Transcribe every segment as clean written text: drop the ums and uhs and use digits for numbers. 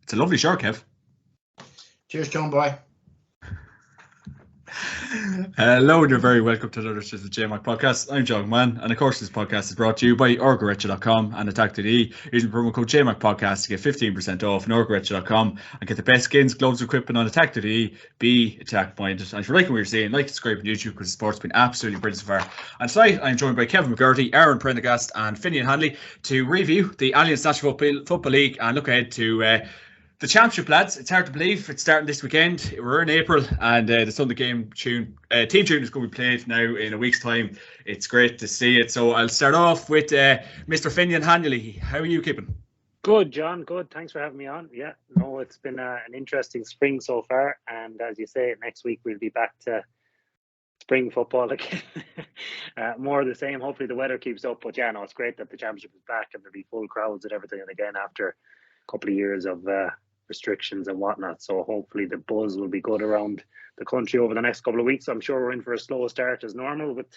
It's a lovely shirt, Kev. Cheers, John boy. Hello, and you're very welcome to another edition of the GAA podcast. I'm John Mann, and of course, this podcast is brought to you by Armagh.com and Atak.ie. Using promo code GAA podcast to get 15% off on Armagh.com and get the best skins, gloves, equipment on Atak.ie. Be attack minded. And if you're liking what you're seeing, like, subscribe on YouTube because the sport's been absolutely brilliant so far. And tonight, I'm joined by Kevin McGurty, Aaron Prendergast, and Finian Hanley to review the Alliance National Football League and look ahead to the championship, lads. It's hard to believe it's starting this weekend. We're in April, and the Sunday team tune is going to be played now in a week's time. It's great to see it. So I'll start off with Mr. Finian Hanley. How are you keeping? Good, John. Good. Thanks for having me on. Yeah, no, it's been an interesting spring so far, and as you say, next week we'll be back to spring football again. More of the same. Hopefully the weather keeps up. But yeah, no, it's great that the championship is back and there'll be full crowds and everything. And again, after a couple of years of restrictions and whatnot, so hopefully the buzz will be good around the country over the next couple of weeks. I'm sure we're in for a slow start as normal, with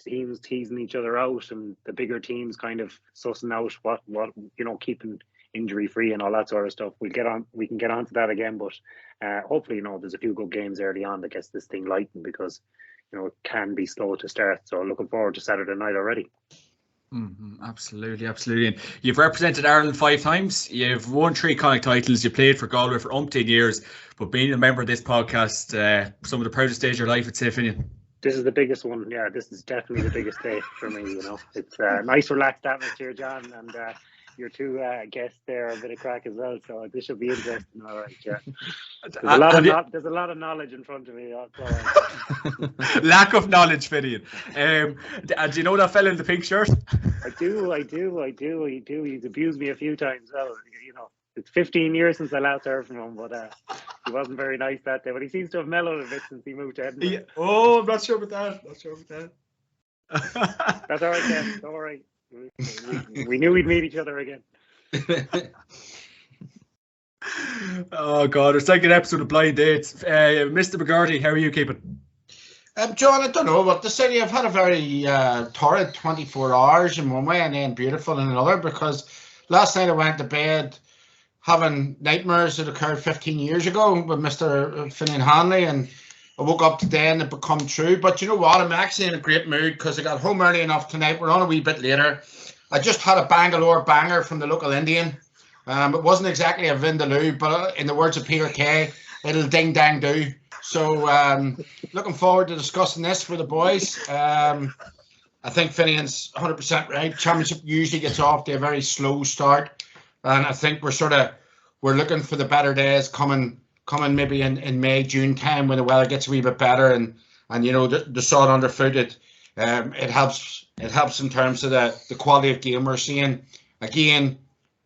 teams teasing each other out and the bigger teams kind of sussing out what keeping injury free and all that sort of stuff. We can get on to that again, but hopefully there's a few good games early on that gets this thing lightened, because it can be slow to start. So looking forward to Saturday night already. Absolutely. And you've represented Ireland 5 times. You've won 3 Connacht titles. You played for Galway for umpteen years. But being a member of this podcast, some of the proudest days of your life, I'd say, Finian. This is the biggest one. Yeah, this is definitely the biggest day for me. It's a nice, relaxed atmosphere, John, and your 2 guests there are a bit of crack as well. So this should be interesting. All right, yeah. There's a lot of knowledge in front of me. Lack of knowledge, Finian. Do you know that fella in the pink shirt? I do. He's abused me a few times. Well, it's 15 years since I last heard from him, but he wasn't very nice that day. But he seems to have mellowed a bit since he moved to Edinburgh. Yeah. Oh, I'm not sure about that. That's all right, Ken. Don't worry. We knew we'd meet each other again. Oh God, it's like an episode of Blind Dates. Mr. McGarty, how are you keeping? John, I don't know what to say. I've had a very torrid 24 hours in one way and then beautiful in another, because last night I went to bed having nightmares that occurred 15 years ago with Mr. Finian Hanley, and I woke up today and it become true. But you know what? I'm actually in a great mood because I got home early enough tonight. We're on a wee bit later. I just had a Bangalore banger from the local Indian. It wasn't exactly a Vindaloo, but in the words of Peter Kay, it'll ding dang do. So looking forward to discussing this for the boys. I think Finian's 100% right. Championship usually gets off to a very slow start, and I think we're looking for the better days coming maybe in May, June time, when the weather gets a wee bit better and the sod underfoot. It helps in terms of the quality of game we're seeing. Again,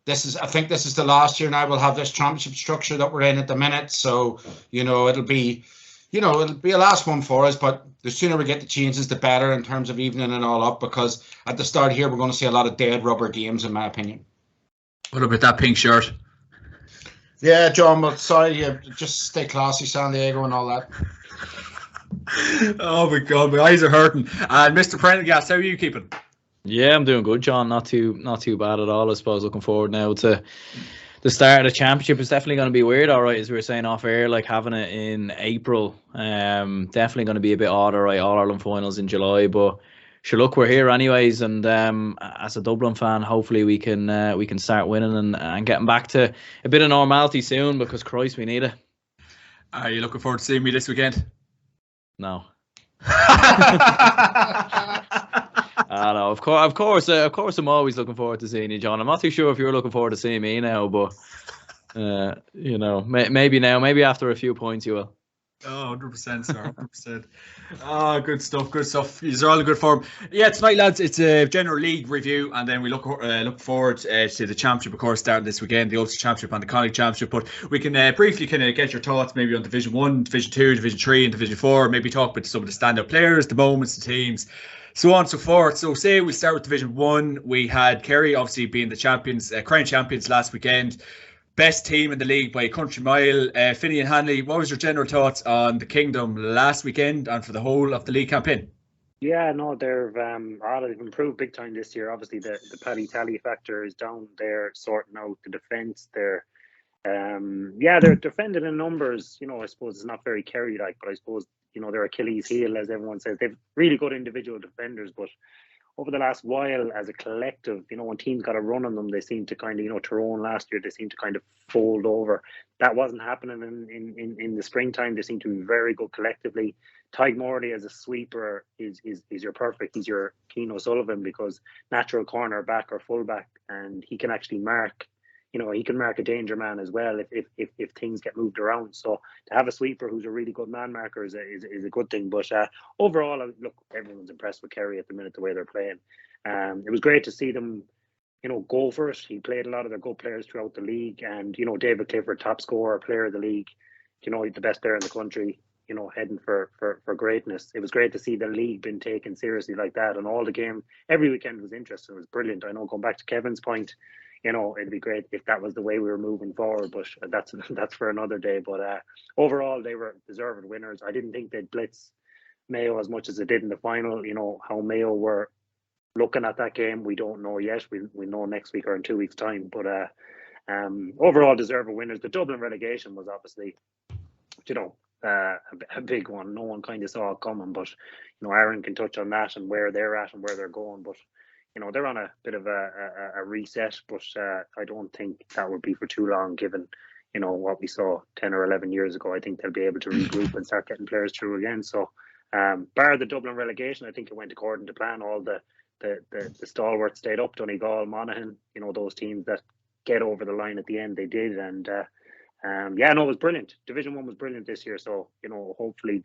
I think this is the last year now we'll have this championship structure that we're in at the minute. So it'll be a last one for us, but the sooner we get the changes, the better in terms of evening it all up, because at the start here we're going to see a lot of dead rubber games, in my opinion. What about that pink shirt? Yeah, John, but sorry, just stay classy, San Diego and all that. Oh my God, my eyes are hurting. And Mr. Prendergast, how are you keeping? Yeah, I'm doing good, John. Not too bad at all, I suppose. Looking forward now to the start of the championship. It's definitely going to be weird, all right, as we were saying off air, like having it in April. Definitely going to be a bit odd, all right. All Ireland finals in July, but sure, look, we're here anyways, and as a Dublin fan, hopefully we can start winning and getting back to a bit of normality soon, because Christ, we need it. Are you looking forward to seeing me this weekend? No. I know, of course, I'm always looking forward to seeing you, John. I'm not too sure if you're looking forward to seeing me now, but maybe now, maybe after a few points you will. Oh, 100%, sir, 100%. Oh, good stuff. These are all in good form. Yeah, tonight, lads, it's a general league review, and then we look forward to the championship, of course, starting this weekend, the Ulster Championship and the Connacht Championship. But we can briefly kind of get your thoughts maybe on Division 1, Division 2, Division 3 and Division 4, maybe talk about some of the standout players, the moments, the teams, so on and so forth. So say we start with Division 1. We had Kerry obviously being the champions, crowned champions last weekend. Best team in the league by a country mile. Finian Hanley, what was your general thoughts on the Kingdom last weekend and for the whole of the league campaign? Yeah, no, they've improved big time this year. Obviously, the Paddy Tally factor is down there, sorting out the defence. They're yeah, they're defended in numbers. I suppose it's not very Kerry-like, but I suppose their Achilles heel, as everyone says, they've really good individual defenders, but over the last while, as a collective, when teams got a run on them, they seem to kind of, Tyrone last year, they seem to kind of fold over. That wasn't happening in the springtime. They seem to be very good collectively. Tyke Morley as a sweeper is your perfect. He's your Keane O'Sullivan, because natural corner back or full back, and he can actually mark. He can mark a danger man as well if things get moved around. So to have a sweeper who's a really good man marker is a good thing. But overall, look, everyone's impressed with Kerry at the minute, the way they're playing. It was great to see them, go for it. He played a lot of their good players throughout the league, and David Clifford, top scorer, player of the league, the best player in the country, heading for greatness. It was great to see the league being taken seriously like that, and all the game every weekend was interesting. It was brilliant. I know, going back to Kevin's point, it'd be great if that was the way we were moving forward, but that's for another day. But overall, they were deserved winners. I didn't think they'd blitz Mayo as much as they did in the final. How Mayo were looking at that game, we don't know yet. We know next week or in 2 weeks' time. But overall, deserved winners. The Dublin relegation was obviously, a big one. No one kind of saw it coming, but Aaron can touch on that and where they're at and where they're going. But they're on a bit of a reset, but I don't think that would be for too long, given what we saw 10 or 11 years ago. I think they'll be able to regroup and start getting players through again. So bar the Dublin relegation, I think it went according to plan. All the stalwarts stayed up, Donegal, Monaghan, those teams that get over the line at the end, they did. And it was brilliant. Division 1 was brilliant this year. So hopefully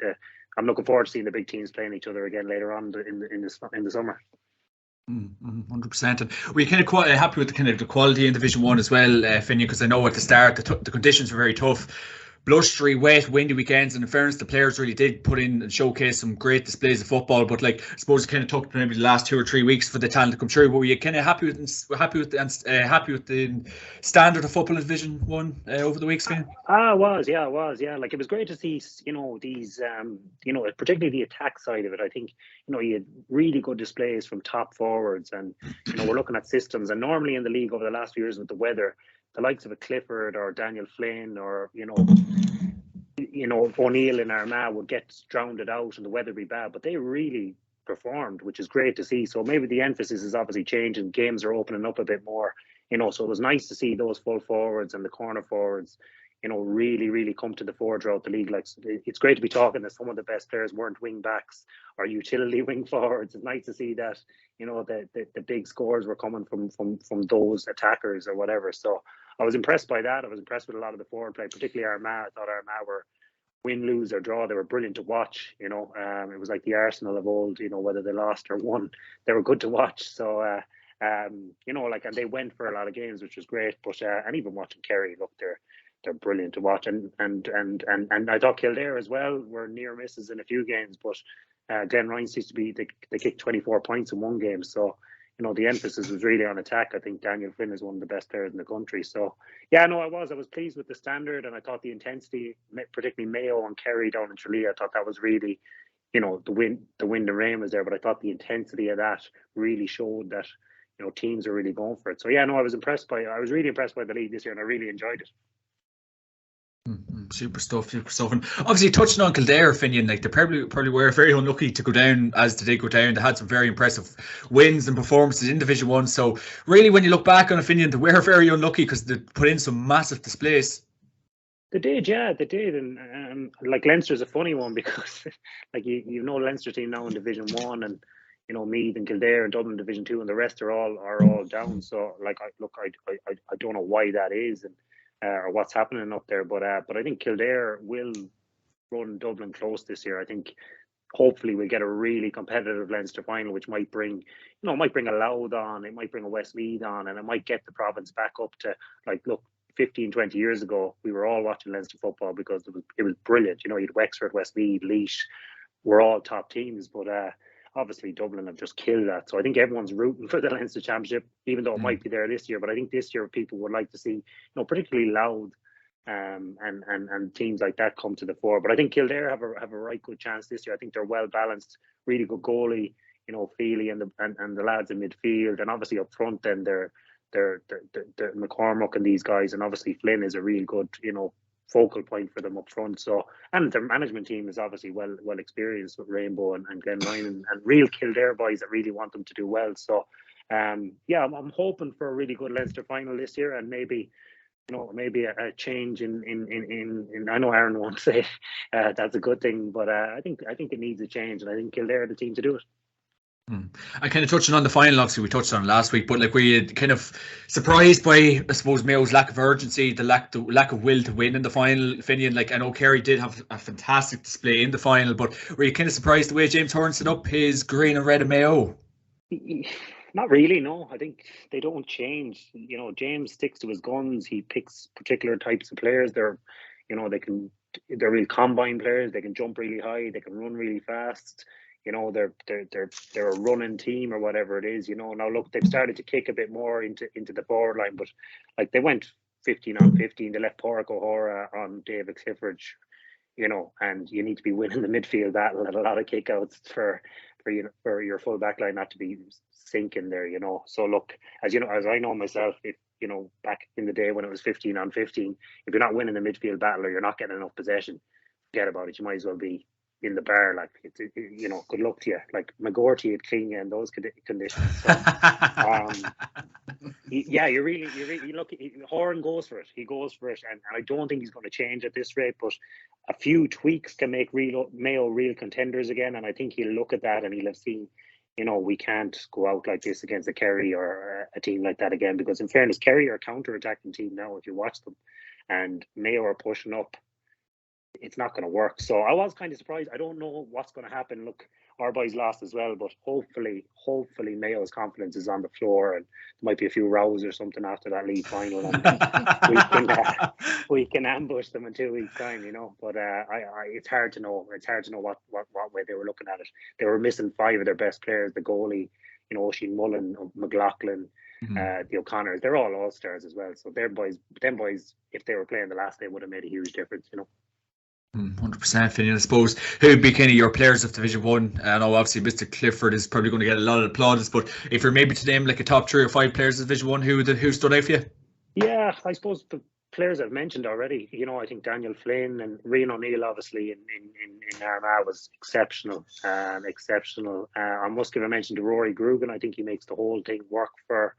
I'm looking forward to seeing the big teams playing each other again later on in the summer. 100%. And we're kind of quite happy with the kind of the quality in Division 1 as well, Finian, because I know at the start the conditions were very tough. Blustery, wet, windy weekends, and in fairness, the players really did put in and showcase some great displays of football. But I suppose it kind of took maybe the last 2 or 3 weeks for the talent to come through. But were you kind of happy with the standard of football in Division 1 over the weeks, Finian? I was. It was great to see, these, particularly the attack side of it. I think, you had really good displays from top forwards, and we're looking at systems. And normally in the league over the last few years with the weather, the likes of a Clifford or Daniel Flynn or O'Neill in Armagh would get drowned out and the weather be bad, but they really performed, which is great to see. So maybe the emphasis is obviously changing. Games are opening up a bit more, so it was nice to see those full forwards and the corner forwards, really come to the fore throughout the league. It's great to be talking that some of the best players weren't wing backs or utility wing forwards. It's nice to see that, the big scores were coming from those attackers or whatever. So I was impressed by that. I was impressed with a lot of the forward play, particularly Armagh. I thought Armagh were win, lose or draw. They were brilliant to watch. It was like the Arsenal of old, whether they lost or won, they were good to watch. So, and they went for a lot of games, which was great. But, and even watching Kerry, look, they're brilliant to watch. And I thought Kildare as well were near misses in a few games, but Glen Ryan seems to be, they kicked 24 points in one game. So, the emphasis was really on attack. I think Daniel Flynn is one of the best players in the country. So, I was pleased with the standard, and I thought the intensity, particularly Mayo and Kerry down in Tralee, I thought that was really, the wind and rain was there, but I thought the intensity of that really showed that, teams are really going for it. So, I was really impressed by the league this year, and I really enjoyed it. Super stuff. And obviously, touching on Kildare, Finian, they probably were very unlucky to go down as they did go down. They had some very impressive wins and performances in Division 1. So really, when you look back on it, Finian, they were very unlucky because they put in some massive displays. They did. And Leinster's a funny one because Leinster team now in Division 1, and Meath and Kildare and Dublin Division 2, and the rest are all down. So I don't know why that is, and or what's happening up there, but I think Kildare will run Dublin close this year. I think hopefully we'll get a really competitive Leinster final, which might bring a Louth on, it might bring a Westmeath on, and it might get the province back up to 15-20 years ago we were all watching Leinster football because it was brilliant. You had Wexford, Westmeath, Laois were all top teams, but obviously Dublin have just killed that. So I think everyone's rooting for the Leinster Championship, even though it might be there this year. But I think this year people would like to see, particularly Louth and teams like that come to the fore. But I think Kildare have a right good chance this year. I think they're well balanced, really good goalie, Feely and the lads in midfield, and obviously up front then they're they're McCormack and these guys, and obviously Flynn is a real good, focal point for them up front. So, and their management team is obviously well experienced with Rainbow and Glenn Ryan and real Kildare boys that really want them to do well. So, yeah, I'm hoping for a really good Leinster final this year, and maybe a change in I know Aaron won't say that's a good thing, but I think it needs a change, and I think Kildare are the team to do it. I kind of touching on the final, obviously we touched on it last week, but like, were you kind of surprised by, I suppose, Mayo's lack of urgency, the lack of will to win in the final, Finian? Like, I know Kerry did have a fantastic display in the final, but were you kind of surprised the way James Horan set up his green and red of Mayo? Not really, no. I think they don't change. James sticks to his guns. He picks particular types of players. They're real combine players. They can jump really high. They can run really fast. They're a running team or whatever it is. Now look, they've started to kick a bit more into the forward line, but like they went 15 on 15. They left Pádraig O'Hara on David Clifford, and you need to be winning the midfield battle and a lot of kickouts for your full back line not to be sinking there. So look, as I know myself, if back in the day when it was 15 on 15, if you're not winning the midfield battle or you're not getting enough possession, forget about it. You might as well be in the bar. Like, good luck to you. Like McGorty had clean you in those conditions. So, yeah, you look. Horan goes for it. He goes for it, and I don't think he's going to change at this rate. But a few tweaks can make Mayo real contenders again, and I think he'll look at that and he'll have seen, we can't go out like this against a Kerry or a team like that again. Because in fairness, Kerry are a counter-attacking team now. If you watch them, and Mayo are pushing up, it's not going to work. So I was kind of surprised. I don't know what's going to happen. Look, our boys lost as well, but hopefully Mayo's confidence is on the floor, and there might be a few rows or something after that league final, and we can ambush them in 2 weeks' time, But it's hard to know. It's hard to know what way they were looking at it. They were missing 5 of their best players: the goalie, Oisin Mullen, McLaughlin, the O'Connors. They're all all-stars as well. So them boys, if they were playing the last day, would have made a huge difference, 100%, Finian. I suppose who would be kind of your players of Division 1? I know obviously Mr. Clifford is probably going to get a lot of plaudits, but if you're maybe to name like a top 3 or 5 players of Division 1, who stood out for you? Yeah, I suppose the players I've mentioned already. I think Daniel Flynn and Rian O'Neill obviously in Armagh was exceptional. I must give a mention to Rory Grugan. I think he makes the whole thing work for.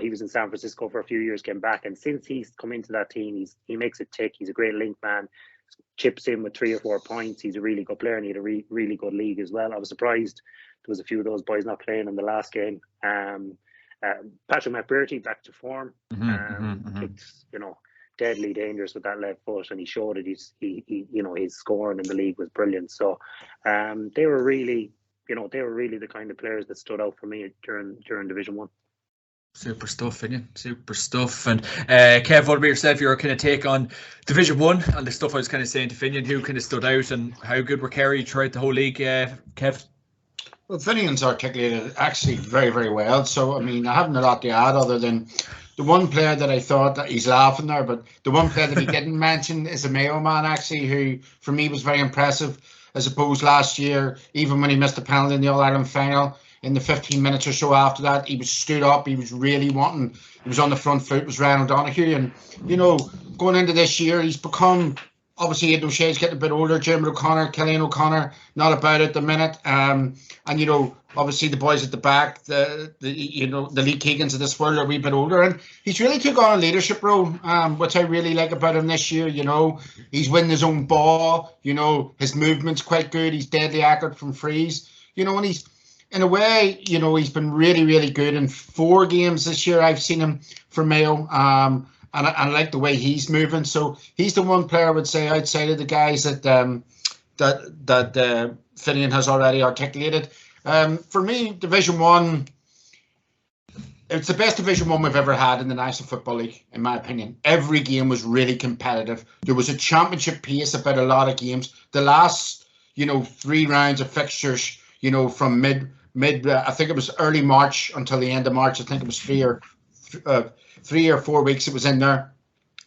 He was in San Francisco for a few years, came back, and since he's come into that team, he makes it tick. He's a great link man. Chips in with 3 or 4 points. He's a really good player, and he had a really good league as well. I was surprised there was a few of those boys not playing in the last game. Patrick McBurty back to form. It's deadly dangerous with that left foot, and he showed it. His scoring in the league was brilliant. So they were really the kind of players that stood out for me during Division 1. Super stuff, Finian. Super stuff. And Kev, what about yourself? Your kind of take on Division 1 and the stuff I was kind of saying to Finian, who kind of stood out and how good were Kerry throughout the whole league, Kev? Well, Finian's articulated actually very, very well. So, I mean, I haven't a lot to add other than the one player that I thought that he's laughing there, but the one player that he didn't mention is a Mayo man, actually, who for me was very impressive. I suppose last year, even when he missed a penalty in the All-Ireland final, in the 15 minutes or so after that, he was stood up. He was really wanting. He was on the front foot. Was Ryan O'Donoghue, and going into this year, he's become obviously Aidan O'Shea's getting a bit older. Jim O'Connor, Killian O'Connor, not about it at the minute. And obviously the boys at the back, the Lee Keegans of this world are a wee bit older, and he's really took on a leadership role, which I really like about him this year. He's winning his own ball. His movement's quite good. He's deadly accurate from frees. And he's. In a way, he's been really, really good in 4 games this year. I've seen him for Mayo, and I like the way he's moving. So he's the one player I would say outside of the guys that Finian has already articulated. For me, Division 1, it's the best Division 1 we've ever had in the National Football League, in my opinion. Every game was really competitive. There was a championship pace about a lot of games. The last, 3 rounds of fixtures, from mid. I think it was early March until the end of March. I think it was 3 or 4 weeks it was in there.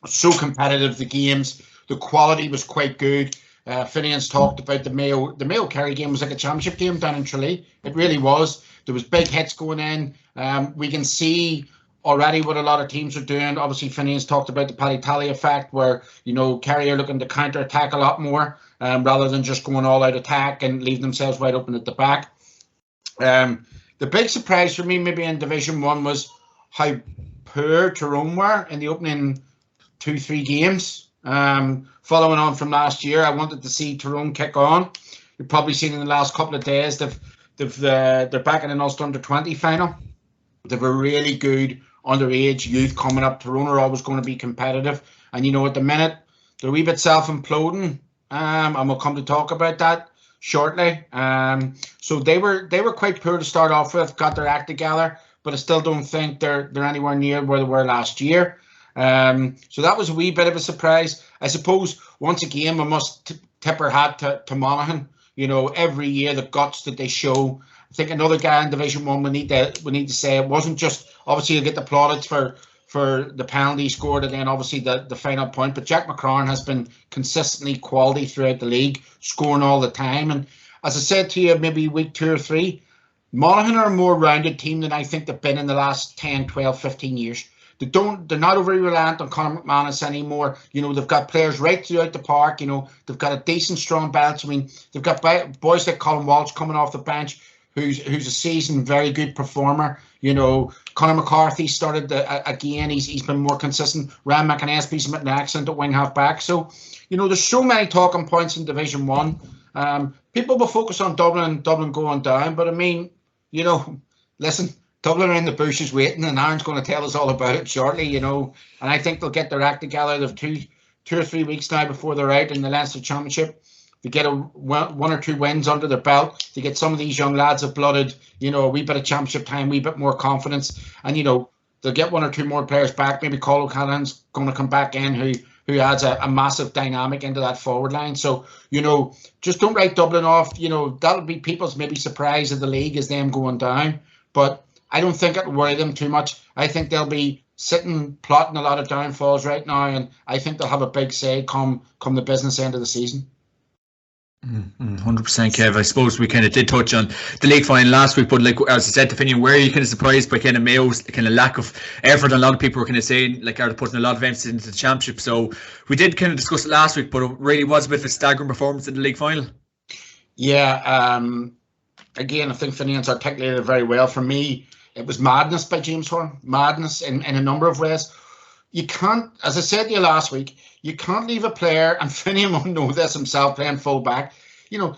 So competitive, the games. The quality was quite good. Finian's talked about the Mayo Kerry game was like a championship game down in Tralee. It really was. There was big hits going in. We can see already what a lot of teams are doing. Obviously, Finian's talked about the Paddy Tally effect, where, you know, Kerry are looking to counter-attack a lot more rather than just going all-out attack and leaving themselves wide open at the back. The big surprise for me maybe in Division 1 was how poor Tyrone were in the opening 2-3 games. Following on from last year, I wanted to see Tyrone kick on. You've probably seen in the last couple of days they're back in an Ulster Under-20 final. They've a really good underage youth coming up. Tyrone are always going to be competitive, and you know, at the minute they're a wee bit self-imploding, and we'll come to talk about that shortly. So they were quite poor to start off with, got their act together, but I still don't think they're anywhere near where they were last year. So that was a wee bit of a surprise. I suppose once again we must tip our hat to Monaghan. You know, every year the guts that they show. I think another guy in Division 1 we need to say it wasn't just obviously you get the plaudits for the penalty scored and then obviously the final point, but Jack McCarron has been consistently quality throughout the league, scoring all the time. And as I said to you, maybe week 2 or 3, Monaghan are a more rounded team than I think they've been in the last 10, 12, 15 years. They're not overly reliant on Conor McManus anymore. You know, they've got players right throughout the park. You know, they've got a decent, strong bench. I mean, they've got boys like Colin Walsh coming off the bench, who's a seasoned, very good performer. You know, Conor McCarthy started again. He's been more consistent. Ryan McInnesby's an excellent at wing half back. So, you know, there's so many talking points in Division 1. People will focus on Dublin going down, but I mean, you know, listen, Dublin are in the bushes waiting, and Aaron's going to tell us all about it shortly, you know. And I think they'll get their act together. They've two or 3 weeks now before they're out in the Leinster Championship. They get one or 2 wins under their belt. They get some of these young lads have blooded, you know, a wee bit of championship time, a wee bit more confidence. And, you know, they'll get 1 or 2 more players back. Maybe Colin O'Callaghan's going to come back in who adds a massive dynamic into that forward line. So, you know, just don't write Dublin off. You know, that'll be people's maybe surprise of the league is them going down. But I don't think it'll worry them too much. I think they'll be sitting, plotting a lot of downfalls right now, and I think they'll have a big say come the business end of the season. 100%, Kev. I suppose we kind of did touch on the league final last week, but like as I said to Finian, were you kind of surprised by kind of Mayo's kind of lack of effort? And a lot of people were kind of saying like are putting a lot of emphasis into the championship. So we did kind of discuss it last week, but it really was a bit of a staggering performance in the league final. Yeah. Again, I think Finian's articulated it very well. For me, it was madness by James Horan. Madness in a number of ways. You can't, as I said to you last week, you can't leave a player, and Finian won't know this himself, playing full back. You know,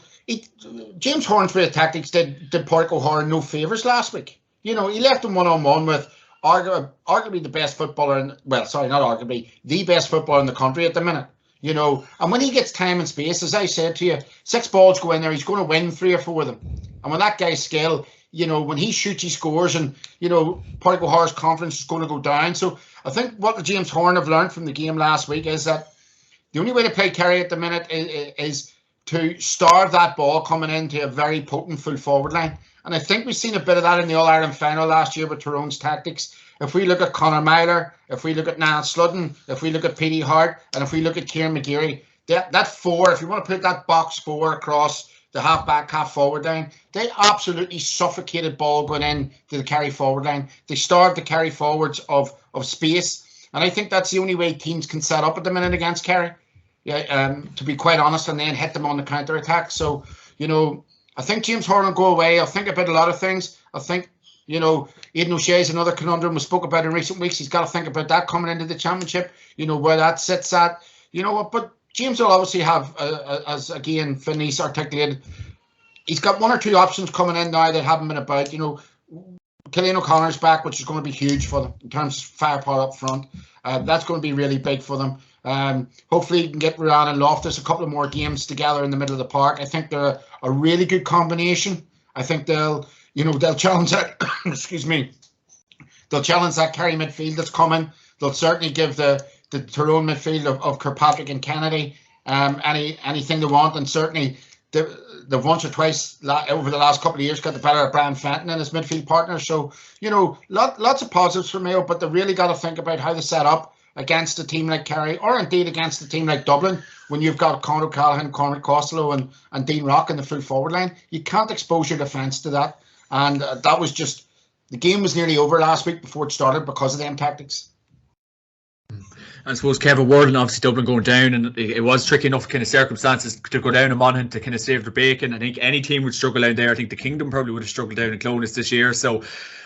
James Horan's way of tactics did Pádraig O'Horan no favours last week. You know, he left him one-on-one with arguably the best footballer, the best footballer in the country at the minute. You know, and when he gets time and space, as I said to you, 6 balls go in there, he's going to win 3 or 4 of them. And with that guy's skill, you know, when he shoots, he scores, and, you know, Pádraig O'Horan's confidence is going to go down. So I think what the James Horan have learned from the game last week is that the only way to play Kerry at the minute is to starve that ball coming into a very potent full forward line. And I think we've seen a bit of that in the All-Ireland final last year with Tyrone's tactics. If we look at Conor Myler, if we look at Niall Sludden, if we look at Petey Hart, and if we look at Kieran McGeary, that 4, if you want to put that box 4 across the half-back, half-forward line, they absolutely suffocated ball going in to the Kerry forward line. They starved the Kerry forwards of space. And I think that's the only way teams can set up at the minute against Kerry, to be quite honest, and then hit them on the counter-attack. So, you know, I think James Horan will go away. I'll think about a lot of things. I think, you know, Aidan O'Shea is another conundrum we spoke about in recent weeks. He's got to think about that coming into the championship, you know, where that sits at. You know what, but James will obviously have, as again, Finney's articulated, he's got 1 or 2 options coming in now that haven't been about. You know, Cillian O'Connor's back, which is going to be huge for them in terms of firepower up front. That's going to be really big for them. Hopefully you can get Ruan and Loftus a couple of more games together in the middle of the park. I think they're a really good combination. I think they'll challenge that, excuse me, they'll challenge that Kerry midfield that's coming. They'll certainly give the Tyrone midfield of Kirkpatrick and Kennedy anything they want, and certainly they've once or twice over the last couple of years got the better of Brian Fenton and his midfield partner. So, you know, lots of positives for Mayo, but they really got to think about how they set up against a team like Kerry, or indeed against a team like Dublin, when you've got Conor O'Callaghan, Cormac Costello and Dean Rock in the full forward line. You can't expose your defence to that. And that was just The game was nearly over last week before it started because of them tactics. I suppose Kevin Ward and obviously Dublin going down, and it was tricky enough kind of circumstances to go down in Monaghan to kind of save their bacon. I think any team would struggle down there. I think the Kingdom probably would have struggled down in Clonus this year. So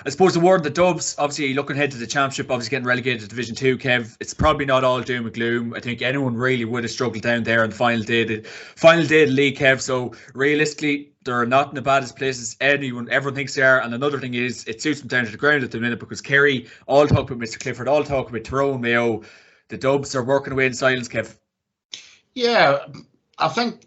I suppose the Ward, the Dubs, obviously looking ahead to the Championship, obviously getting relegated to Division 2, Kev, it's probably not all doom and gloom. I think anyone really would have struggled down there on the final day of the league, Kev. So realistically, they're not in the baddest places everyone thinks they are. And another thing is, it suits them down to the ground at the minute because Kerry, all talk about Mr. Clifford, all talk about Tyrone, Mayo. The Dubs are working away in silence, Kev. Yeah, I think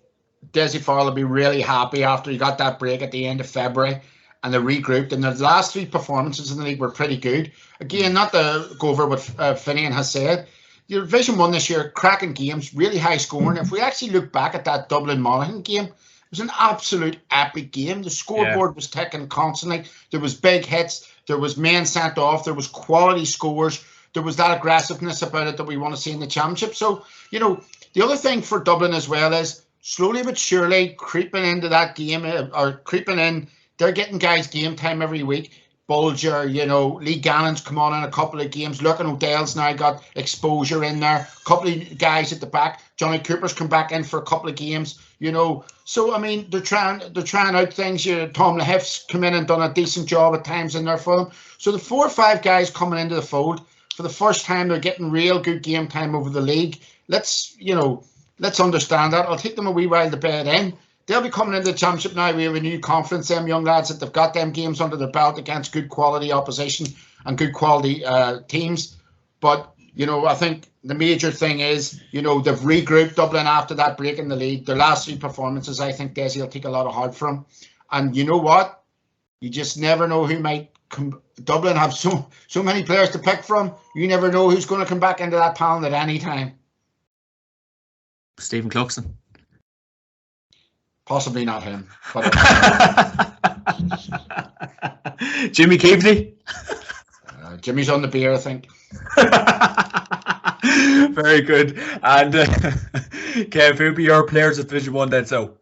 Desi Farrell will be really happy after he got that break at the end of February and they regrouped. And the last 3 performances in the league were pretty good. Again, not to go over what Finian has said, the Division 1 this year, cracking games, really high scoring. If we actually look back at that Dublin-Monaghan game, it was an absolute epic game. The scoreboard was ticking constantly. There was big hits. There was men sent off. There was quality scores. There was that aggressiveness about it that we want to see in the Championship. So, the other thing for Dublin as well is slowly but surely creeping into that game, or creeping in, they're getting guys game time every week. Bulger, Lee Gannon's come on in a couple of games. Lurkin O'Dell's now got exposure in there. A couple of guys at the back. Johnny Cooper's come back in for a couple of games, So, I mean, they're trying out things. Tom Lahiff's come in and done a decent job at times in there for them. So the 4 or 5 guys coming into the fold, for the first time, they're getting real good game time over the league. Let's understand that. I'll take them a wee while to bed in. They'll be coming into the Championship now. We have a new confidence, them young lads, that they've got them games under their belt against good quality opposition and good quality teams. But, I think the major thing is, they've regrouped Dublin after that break in the league. Their last 3 performances, I think Desi will take a lot of heart from. And you know what? You just never know who might come. Dublin have so many players to pick from. You never know who's going to come back into that panel at any time. Stephen Cluxon. Possibly not him. But Jimmy Keaveney. Jimmy's on the beer, I think. Very good. And Kev, who'd be your players of Division 1 then? So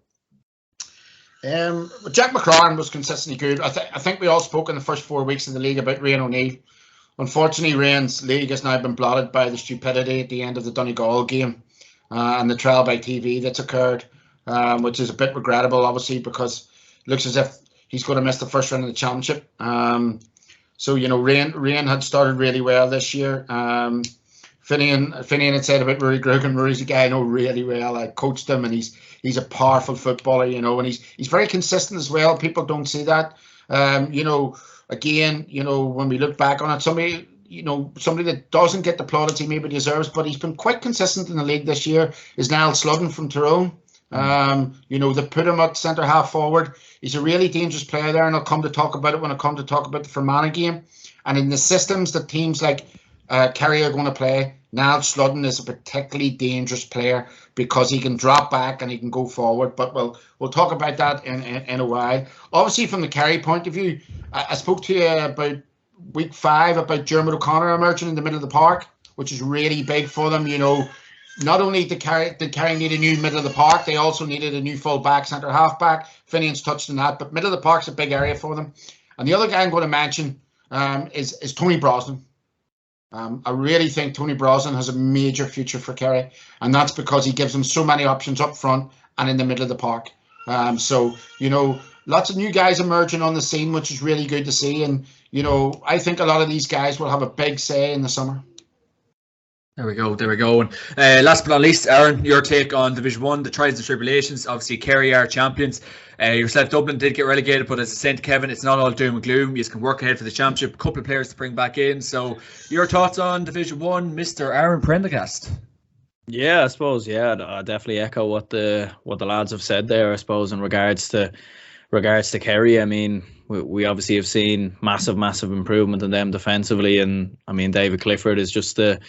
Jack McCarran was consistently good. I think we all spoke in the first 4 weeks of the league about Rian O'Neill. Unfortunately, Rian's league has now been blotted by the stupidity at the end of the Donegal game and the trial by TV that's occurred, which is a bit regrettable, obviously, because it looks as if he's going to miss the first round of the Championship. So, Rian had started really well this year. Finian had said about Rory Grogan. Rory's a guy I know really well. I coached him, and he's a powerful footballer, and he's very consistent as well. People don't see that. Again, when we look back on it, somebody that doesn't get the plaudits he maybe deserves, but he's been quite consistent in the league this year, is Niall Sludden from Tyrone. They put him at centre half forward. He's a really dangerous player there, and I'll come to talk about it when I come to talk about the Fermanagh game. And in the systems that teams like Kerry are going to play, Niall Sludden is a particularly dangerous player because he can drop back and he can go forward. But we'll talk about that in a while. Obviously, from the Kerry point of view, I spoke to you about week 5 about Dermot O'Connor emerging in the middle of the park, which is really big for them. Not only did Kerry need a new middle of the park, they also needed a new full back, centre half back. Finian's touched on that, but middle of the park's a big area for them. And the other guy I'm going to mention is Tony Brosnan. I really think Tony Brosnan has a major future for Kerry, and that's because he gives them so many options up front and in the middle of the park. Lots of new guys emerging on the scene, which is really good to see. And, I think a lot of these guys will have a big say in the summer. There we go. And last but not least, Aaron, your take on Division 1, the trials and tribulations. Obviously, Kerry are champions. Yourself, Dublin did get relegated, but as I said to Kevin, it's not all doom and gloom. You can work ahead for the Championship. A couple of players to bring back in. So, your thoughts on Division 1, Mr. Aaron Prendergast? Yeah, I suppose. Yeah, I definitely echo what the lads have said there. I suppose in regards to Kerry. I mean, we obviously have seen massive improvement in them defensively, and I mean David Clifford is just a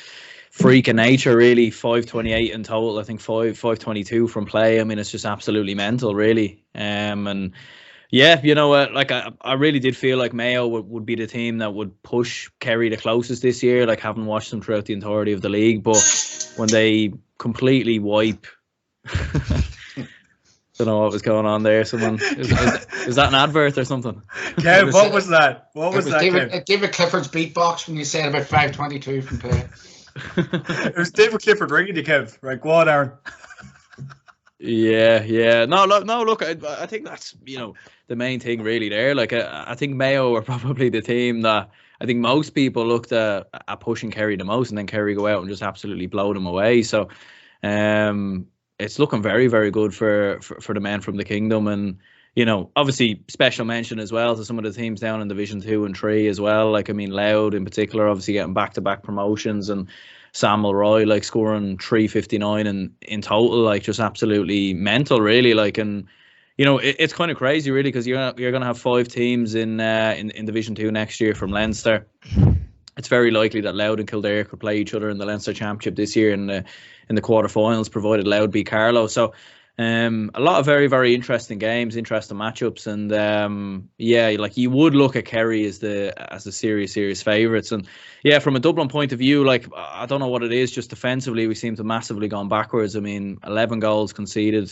freak of nature, really. 528 in total, I think 522 from play. I mean, it's just absolutely mental, really. And yeah, I really did feel like Mayo would be the team that would push Kerry the closest this year, like having watched them throughout the entirety of the league. But when they completely wipe Don't know what was going on there. Someone is that an advert or something? Kev, what was that? What was that? David Clifford's beatbox when you said about 5:22 from play. It was David Clifford ringing you, Kev. Right, go on, Aaron. Yeah. No, look. I think that's the main thing really there. Like I think Mayo are probably the team that I think most people looked at pushing Kerry the most, and then Kerry go out and just absolutely blow them away. So, it's looking very, very good for the men from the Kingdom, and obviously special mention as well to some of the teams down in Division 2 and 3 as well. Like, I mean, Louth in particular, obviously getting back-to-back promotions, and Sam Mulroy like scoring 359 in total, like just absolutely mental, really. Like, and it's kind of crazy, really, because you're going to have 5 teams in Division 2 next year from Leinster. It's very likely that Louth and Kildare could play each other in the Leinster Championship this year in the quarterfinals, provided Louth beat Carlow. So a lot of very, very interesting games, interesting matchups, and like you would look at Kerry as the serious favourites. And yeah, from a Dublin point of view, like I don't know what it is, just defensively we seem to massively gone backwards. I mean, 11 goals conceded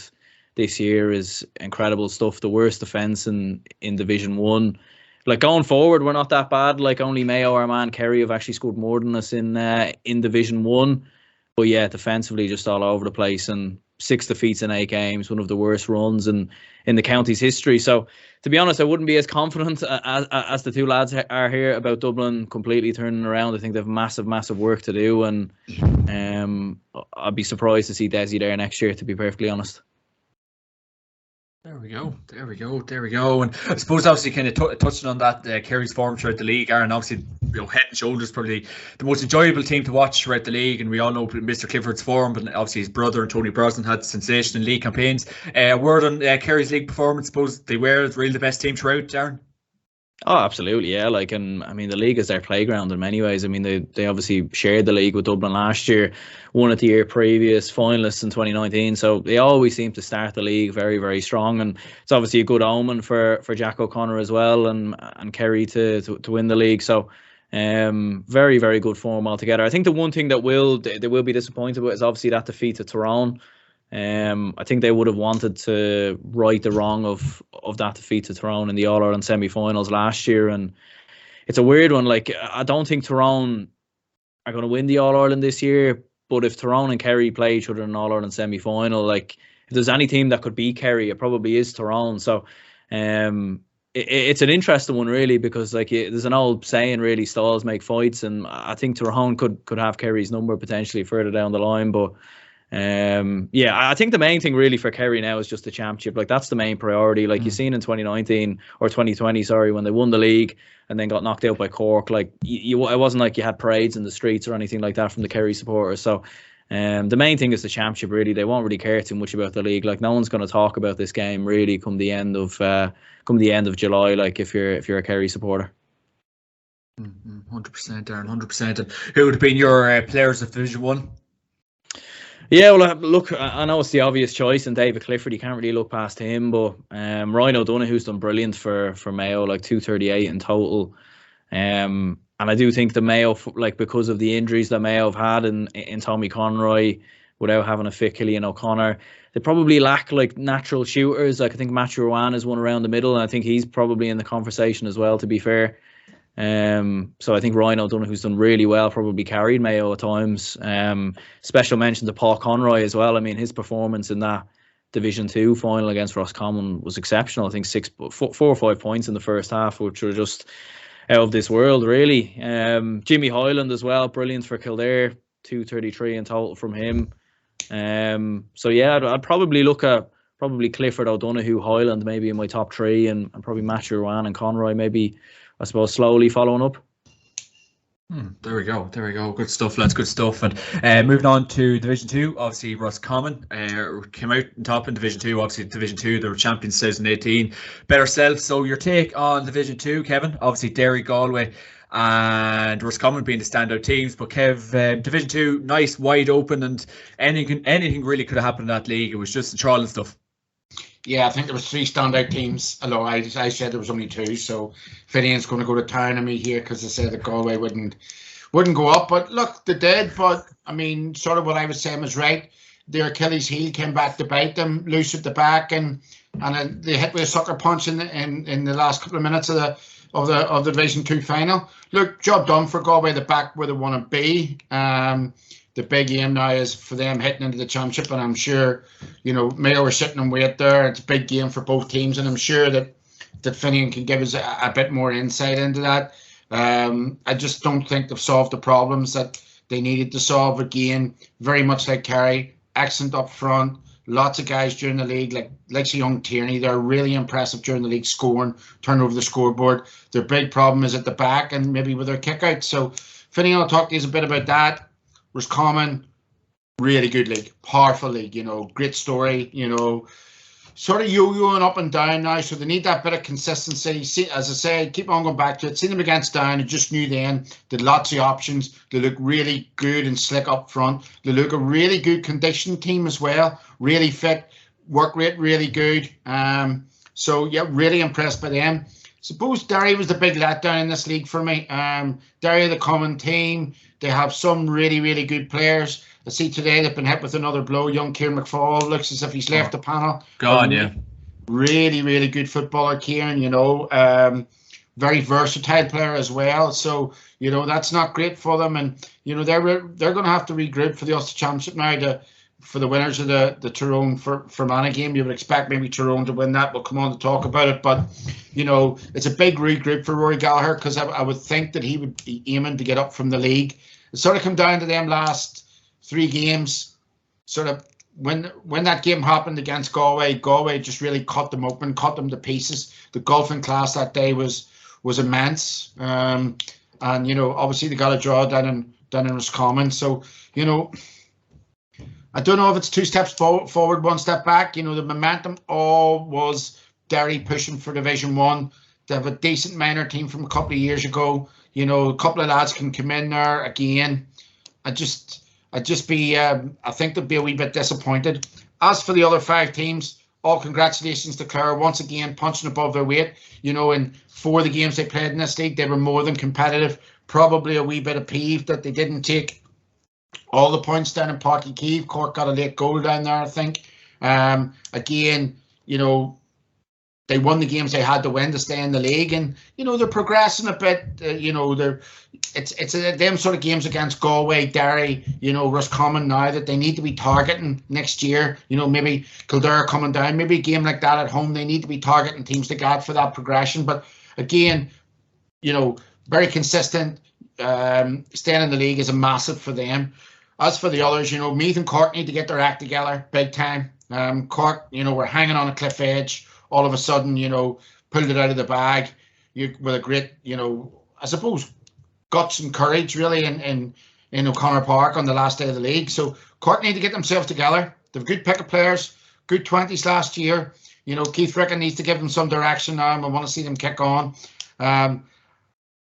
this year is incredible stuff. The worst defence in Division 1. Like, going forward, we're not that bad. Like, only Mayo, Armagh, Kerry have actually scored more than us in Division 1. But yeah, defensively just all over the place, and 6 defeats in 8 games, one of the worst runs in the county's history. So, to be honest, I wouldn't be as confident as the two lads are here about Dublin completely turning around. I think they have massive work to do, and I'd be surprised to see Desi there next year, to be perfectly honest. There we go. And I suppose obviously kind of touching on that, Kerry's form throughout the league, Aaron, obviously head and shoulders probably the most enjoyable team to watch throughout the league, and we all know Mr. Clifford's form, but obviously his brother Tony Brosnan had sensational league campaigns. Word on Kerry's league performance, I suppose they were really the best team throughout, Aaron? Oh, absolutely, yeah. Like, and I mean, the league is their playground in many ways. I mean, they obviously shared the league with Dublin last year, won it the year previous, finalists in 2019. So they always seem to start the league very, very strong, and it's obviously a good omen for Jack O'Connor as well, and Kerry to win the league. So, very, very good form altogether. I think the one thing that they will be disappointed with is obviously that defeat to Tyrone. I think they would have wanted to right the wrong of that defeat to Tyrone in the All-Ireland semi-finals last year, and it's a weird one. Like, I don't think Tyrone are going to win the All-Ireland this year, but if Tyrone and Kerry play each other in an All-Ireland semi-final, like, if there's any team that could beat Kerry, it probably is Tyrone. So it's an interesting one, really, because like there's an old saying, really, stalls make fights, and I think Tyrone could have Kerry's number potentially further down the line, but I think the main thing really for Kerry now is just the championship. Like, that's the main priority. Like, you've seen in 2019 or 2020, sorry, when they won the league and then got knocked out by Cork. Like, it wasn't like you had parades in the streets or anything like that from the Kerry supporters. So, the main thing is the championship. Really, they won't really care too much about the league. Like, no one's going to talk about this game really come the end of July. Like, if you're a Kerry supporter. 100%, Darren, 100%. And who would have been your players of Division 1? Yeah, well, look, I know it's the obvious choice, and David Clifford, you can't really look past him, but Ryan O'Donoghue's done brilliant for Mayo, like 238 in total. And I do think the Mayo, like, because of the injuries that Mayo have had in Tommy Conroy, without having a fit Killian O'Connor, they probably lack like natural shooters. Like, I think Matthew Rowan is one around the middle, and I think he's probably in the conversation as well, to be fair. So I think Ryan O'Donoghue's done really well, probably carried Mayo at times. Special mention to Paul Conroy as well. I mean, his performance in that Division 2 final against Roscommon was exceptional. I think 4 or 5 points in the first half, which were just out of this world, really. Jimmy Hyland as well, brilliant for Kildare, 233 in total from him. So yeah, I'd probably look at Clifford, O'Donoghue, Hyland maybe in my top 3, and probably Matthew Rowan and Conroy maybe, I suppose, slowly following up. There we go. Good stuff, lads. Good stuff. And moving on to Division 2, obviously Roscommon came out on top in Division 2. Obviously, Division 2, they were champions 2018. Better self. So your take on Division 2, Kevin? Obviously, Derry, Galway, and Roscommon being the standout teams. But Kev, Division 2, nice, wide open, and anything really could have happened in that league. It was just the trial and stuff. Yeah, I think there was 3 standout teams. Although I said there was only 2, so Finian's going to go to town on me here because I said that Galway wouldn't go up. But look, they did. But I mean, sort of what I was saying was right. their Achilles heel came back to bite them, loose at the back, and they hit with a sucker punch in the last couple of minutes of the Division 2 final. Look, job done for Galway. They're back where they want to be. The big aim now is for them hitting into the championship, and I'm sure, Mayo are sitting and wait there. It's a big game for both teams, and I'm sure that Finian can give us a bit more insight into that. I just don't think they've solved the problems that they needed to solve. Again, very much like Kerry, excellent up front. Lots of guys during the league, like young Tierney, they're really impressive during the league, scoring, turn over the scoreboard. Their big problem is at the back and maybe with their kick-outs. So Finian will talk to you a bit about that. Roscommon, really good league, powerful league, great story, sort of yo-yoing up and down now, so they need that bit of consistency. See, as I say, keep on going back to it. Seen them against Down, I just knew then, did lots of options. They look really good and slick up front. They look a really good condition team as well, really fit, work rate really good. So yeah, really impressed by them. Suppose Derry was the big letdown in this league for me. Derry, the common team, they have some really, really good players. I see today they've been hit with another blow. Young Kieran McFall looks as if he's left the panel. Gone, yeah. Really, really good footballer, Kieran, very versatile player as well. So, that's not great for them. And, they're going to have to regroup for the Ulster Championship now for the winners of the Tyrone Fermanagh game. You would expect maybe Tyrone to win that. We'll come on to talk about it. But, it's a big regroup for Rory Gallagher, because I would think that he would be aiming to get up from the league. It sort of come down to them last 3 games. Sort of when that game happened against Galway just really cut them open, cut them to pieces. The golfing class that day was immense. And, obviously they got a draw down in Roscommon. So, I don't know if it's 2 steps forward, 1 step back. The momentum all was Derry pushing for Division 1. They have a decent minor team from a couple of years ago. A couple of lads can come in there again. I think they'll be a wee bit disappointed. As for the other 5 teams, all congratulations to Clare once again punching above their weight. In 4 of the games they played in this league, they were more than competitive. Probably a wee bit of peeve that they didn't take all the points down in Páirc Uí Chaoimh. Cork got a late goal down there, I think. Again, they won the games they had to win to stay in the league, and they're progressing a bit. It's them sort of games against Galway, Derry, Roscommon now that they need to be targeting next year. Maybe Kildare coming down, maybe a game like that at home. They need to be targeting teams to get for that progression. But again, very consistent. Staying in the league is a massive for them. As for the others, Meath and Cork need to get their act together big time. Cork, we're hanging on a cliff edge. All of a sudden, pulled it out of the bag with a great, I suppose, guts and courage, really, in O'Connor Park on the last day of the league. So Cork need to get themselves together. They've good pick of players, good 20s last year. Keith Rickon needs to give them some direction now, and we want to see them kick on.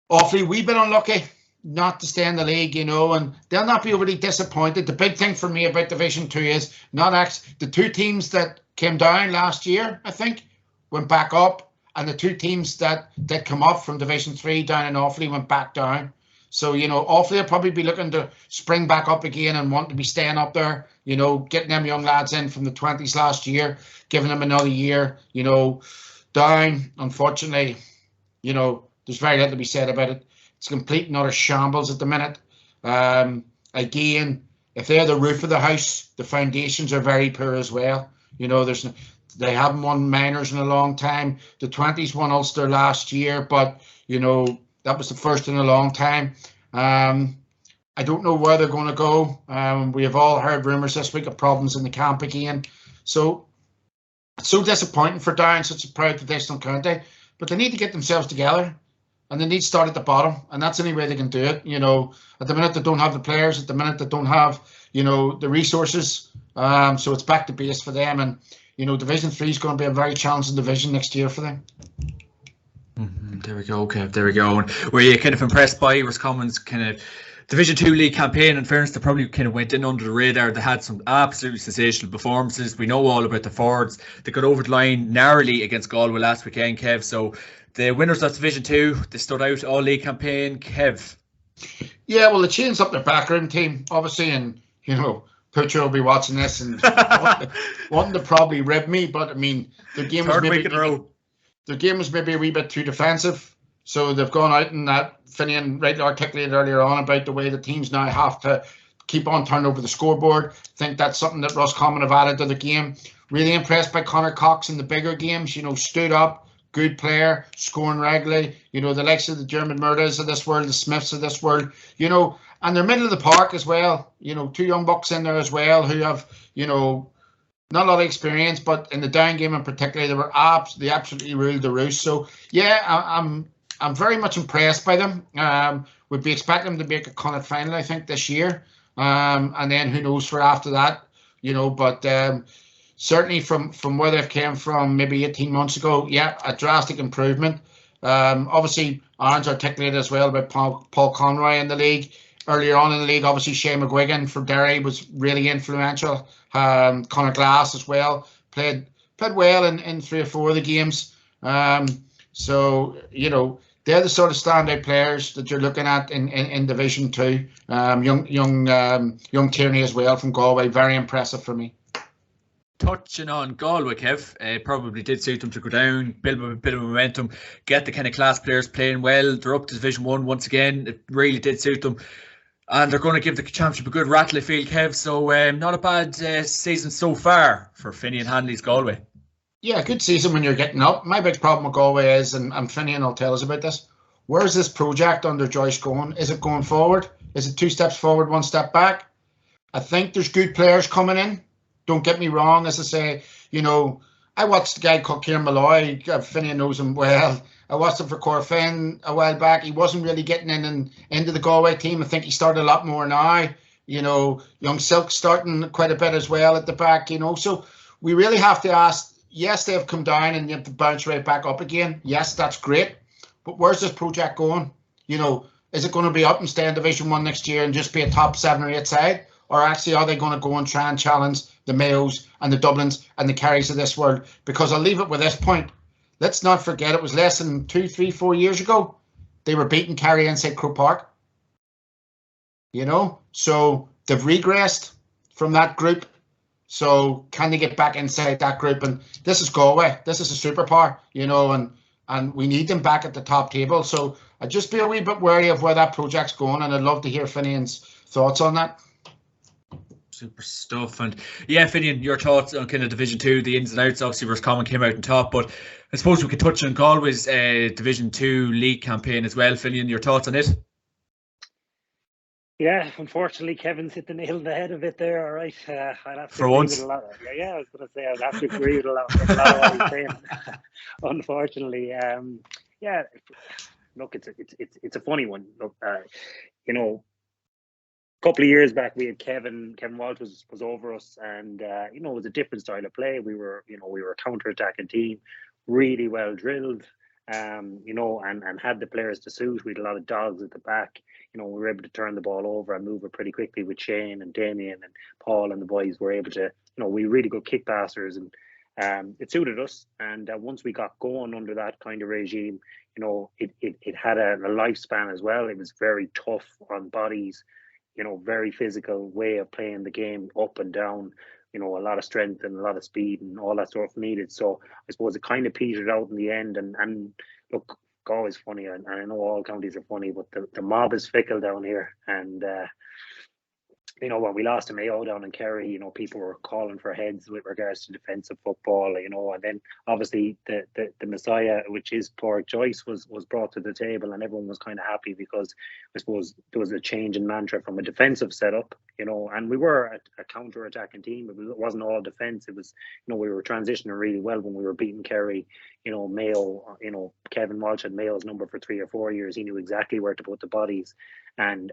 Awfully wee bit unlucky not to stay in the league, and they'll not be overly disappointed. The big thing for me about Division 2 is the 2 teams that came down last year, I think, went back up, and the 2 teams that come up from Division 3 down in Offaly went back down. So, Offaly will probably be looking to spring back up again and want to be staying up there, getting them young lads in from the 20s last year, giving them another year, down. Unfortunately, there's very little to be said about it. It's complete and utter shambles at the minute. Again, if they're the roof of the house, the foundations are very poor as well. They haven't won minors in a long time. The 20s won Ulster last year, but, that was the first in a long time. I don't know where they're going to go. We have all heard rumours this week of problems in the camp again. So, it's so disappointing for Down, such a proud traditional county. But they need to get themselves together, and they need to start at the bottom, and that's the only way they can do it. At the minute they don't have the players, at the minute they don't have, the resources. So it's back to base for them, and Division 3 is going to be a very challenging division next year for them. There we go, Kev. There we go. And were you kind of impressed by Roscommon's kind of Division 2 league campaign? In fairness, they probably kind of went in under the radar. They had some absolutely sensational performances. We know all about the forwards. They got over the line narrowly against Galway last weekend, Kev. So the winners of Division 2, they stood out all league campaign, Kev. Yeah, well, they changed up their backroom team, obviously, and Pucho will be watching this and wanting to probably rib me, but I mean, the game was maybe a wee bit too defensive. So they've gone out and that Finian rightly articulated earlier on about the way the teams now have to keep on turning over the scoreboard. I think that's something that Roscommon have added to the game. Really impressed by Connor Cox in the bigger games, stood up, good player, scoring regularly, the likes of the German Murders of this world, the Smiths of this world, and they're middle of the park as well, 2 young bucks in there as well who have, not a lot of experience, but in the down game in particular, they absolutely ruled the roost. So yeah, I'm very much impressed by them. Would be expecting them to make a Connacht final, I think, this year. And then who knows for after that, but certainly from where they've came from maybe 18 months ago, yeah, a drastic improvement. Obviously, Aaron's articulated as well about Paul Conroy in the league. Earlier on in the league, obviously, Shane McGuigan for Derry was really influential. Conor Glass as well played well in 3 or 4 of the games. So, they're the sort of standout players that you're looking at in Division 2. Young Tierney as well from Galway, very impressive for me. Touching on Galway, Kev, probably did suit them to go down, build a bit of momentum, get the kind of class players playing well. They're up to Division 1 once again. It really did suit them. And they're going to give the championship a good rattle, I feel, Kev. So not a bad season so far for Finian Hanley's Galway. Yeah, good season when you're getting up. My big problem with Galway is, and Finian will tell us about this, where's this project under Joyce going? Is it going forward? Is it 2 steps forward, 1 step back? I think there's good players coming in. Don't get me wrong, as I say, I watched a guy called Kieran Malloy. Finian knows him well. I watched him for Corfin a while back. He wasn't really getting into the Galway team. I think he started a lot more now. Young Silk starting quite a bit as well at the back, So we really have to ask, yes, they've come down and you have to bounce right back up again. Yes, that's great. But where's this project going? Is it going to be up and stay in Division 1 next year and just be a top 7 or 8 side? Or actually are they going to go and try and challenge the Mayos and the Dublins and the Kerrys of this world? Because I'll leave it with this point. Let's not forget it was less than 2, 3, 4 years ago. They were beating Kerry inside Croke Park. So they've regressed from that group. So can they get back inside that group? And this is Galway. This is a superpower, and we need them back at the top table. So I'd just be a wee bit wary of where that project's going, and I'd love to hear Finian's thoughts on that. Super stuff. And yeah, Finian, your thoughts on kind of Division 2, the ins and outs. Obviously, Roscommon came out on top, but I suppose we could touch on Galway's Division 2 league campaign as well. Finian, your thoughts on it? Yeah, unfortunately, Kevin's hit the nail on the head of it there. All right, I'd have to for agree once. with a lot. Yeah, I was going to say I'd have to agree with a lot of what he's saying. Unfortunately, yeah. Look, it's a funny one. Look, a couple of years back, we had Kevin Walsh was over us, and it was a different style of play. We were a counter-attacking team, really well drilled, and had the players to suit. We had a lot of dogs at the back. We were able to turn the ball over and move it pretty quickly with Shane and Damien and Paul and the boys were able to, we were really good kick passers, and it suited us. And once we got going under that kind of regime, it had a lifespan as well. It was very tough on bodies, very physical way of playing the game, up and down, a lot of strength and a lot of speed and all that stuff needed. So I suppose it kind of petered out in the end. And look, Galway's funny, and I know all counties are funny, but the mob is fickle down here. And when we lost to Mayo down in Kerry, people were calling for heads with regards to defensive football, and then obviously the Messiah, which is Pádraig Joyce, was brought to the table, and everyone was kind of happy because I suppose there was a change in mantra from a defensive setup, and we were a counter-attacking team. It wasn't all defense. It was, we were transitioning really well when we were beating Kerry. Mayo, Kevin Walsh had Mayo's number for 3 or 4 years. He knew exactly where to put the bodies and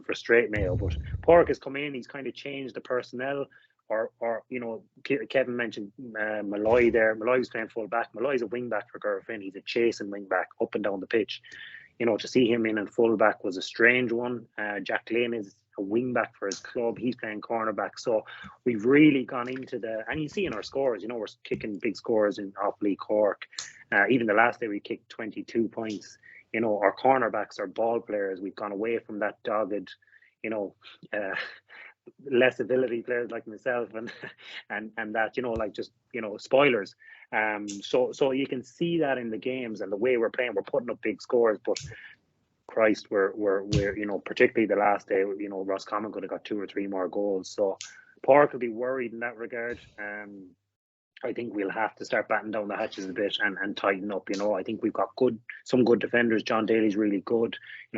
frustrate Mayo. But Pádraig has come in, he's kind of changed the personnel, or Kevin mentioned Malloy there. Malloy was playing full back. Malloy's a wing back for Corfin. He's a chasing wing back up and down the pitch. To see him in full back was a strange one. Jack Lane is a wing back for his club. He's playing cornerback. So we've really gone into and you see in our scores, we're kicking big scores in Offaly, Cork. Even the last day we kicked 22 points. Our cornerbacks are ball players. We've gone away from that dogged, less ability players like myself and that, like just, spoilers. So you can see that in the games and the way we're playing, we're putting up big scores, but Christ, we're particularly the last day, Roscommon could have got 2 or 3 more goals. So Park will be worried in that regard. I think we'll have to start batting down the hatches a bit and tighten up. I think we've got some good defenders. John Daly's really good.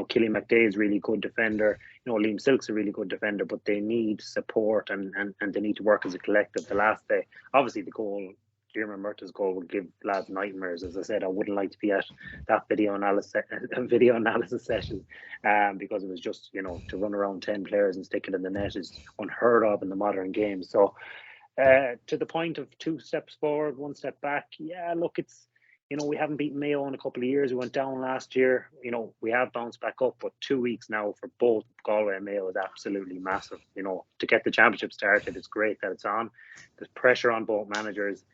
Killian McDade's really good defender. Liam Silk's a really good defender, but they need support and they need to work as a collective. The last day, obviously, the goal, Jeremy Murtagh's goal, would give lads nightmares. As I said, I wouldn't like to be at that video analysis session, because it was just, to run around 10 players and stick it in the net is unheard of in the modern game. So. To the point of 2 steps forward, 1 step back. Yeah, look, it's, we haven't beaten Mayo in a couple of years. We went down last year. We have bounced back up, but 2 weeks now for both Galway and Mayo is absolutely massive. To get the championship started, it's great that it's on. There's pressure on both managers.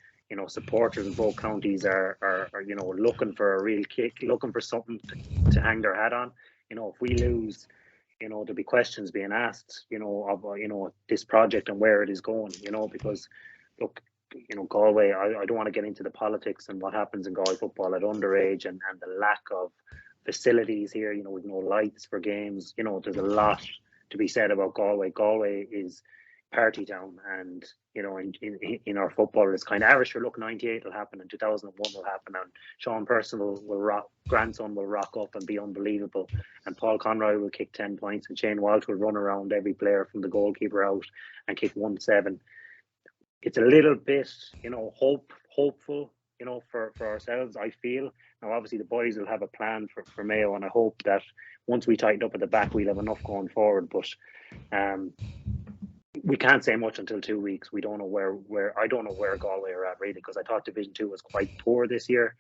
Supporters in both counties are looking for a real kick, looking for something to hang their hat on. If we lose, there'll be questions being asked, of this project and where it is going, because look, Galway, I don't want to get into the politics and what happens in Galway football at underage and the lack of facilities here, with no lights for games. There's a lot to be said about Galway. Galway is party town, and in our football it's kind of Irish. Look, 98 will happen, and 2001 will happen, and Sean Percival grandson will rock up and be unbelievable, and Paul Conroy will kick 10 points, and Shane Walsh will run around every player from the goalkeeper out and kick 1-7. It's a little bit hopeful for ourselves, I feel. Now obviously the boys will have a plan for Mayo, and I hope that once we tighten up at the back we'll have enough going forward, but we can't say much until 2 weeks. We don't know where I don't know where Galway are at, really, because I thought Division 2 was quite poor this year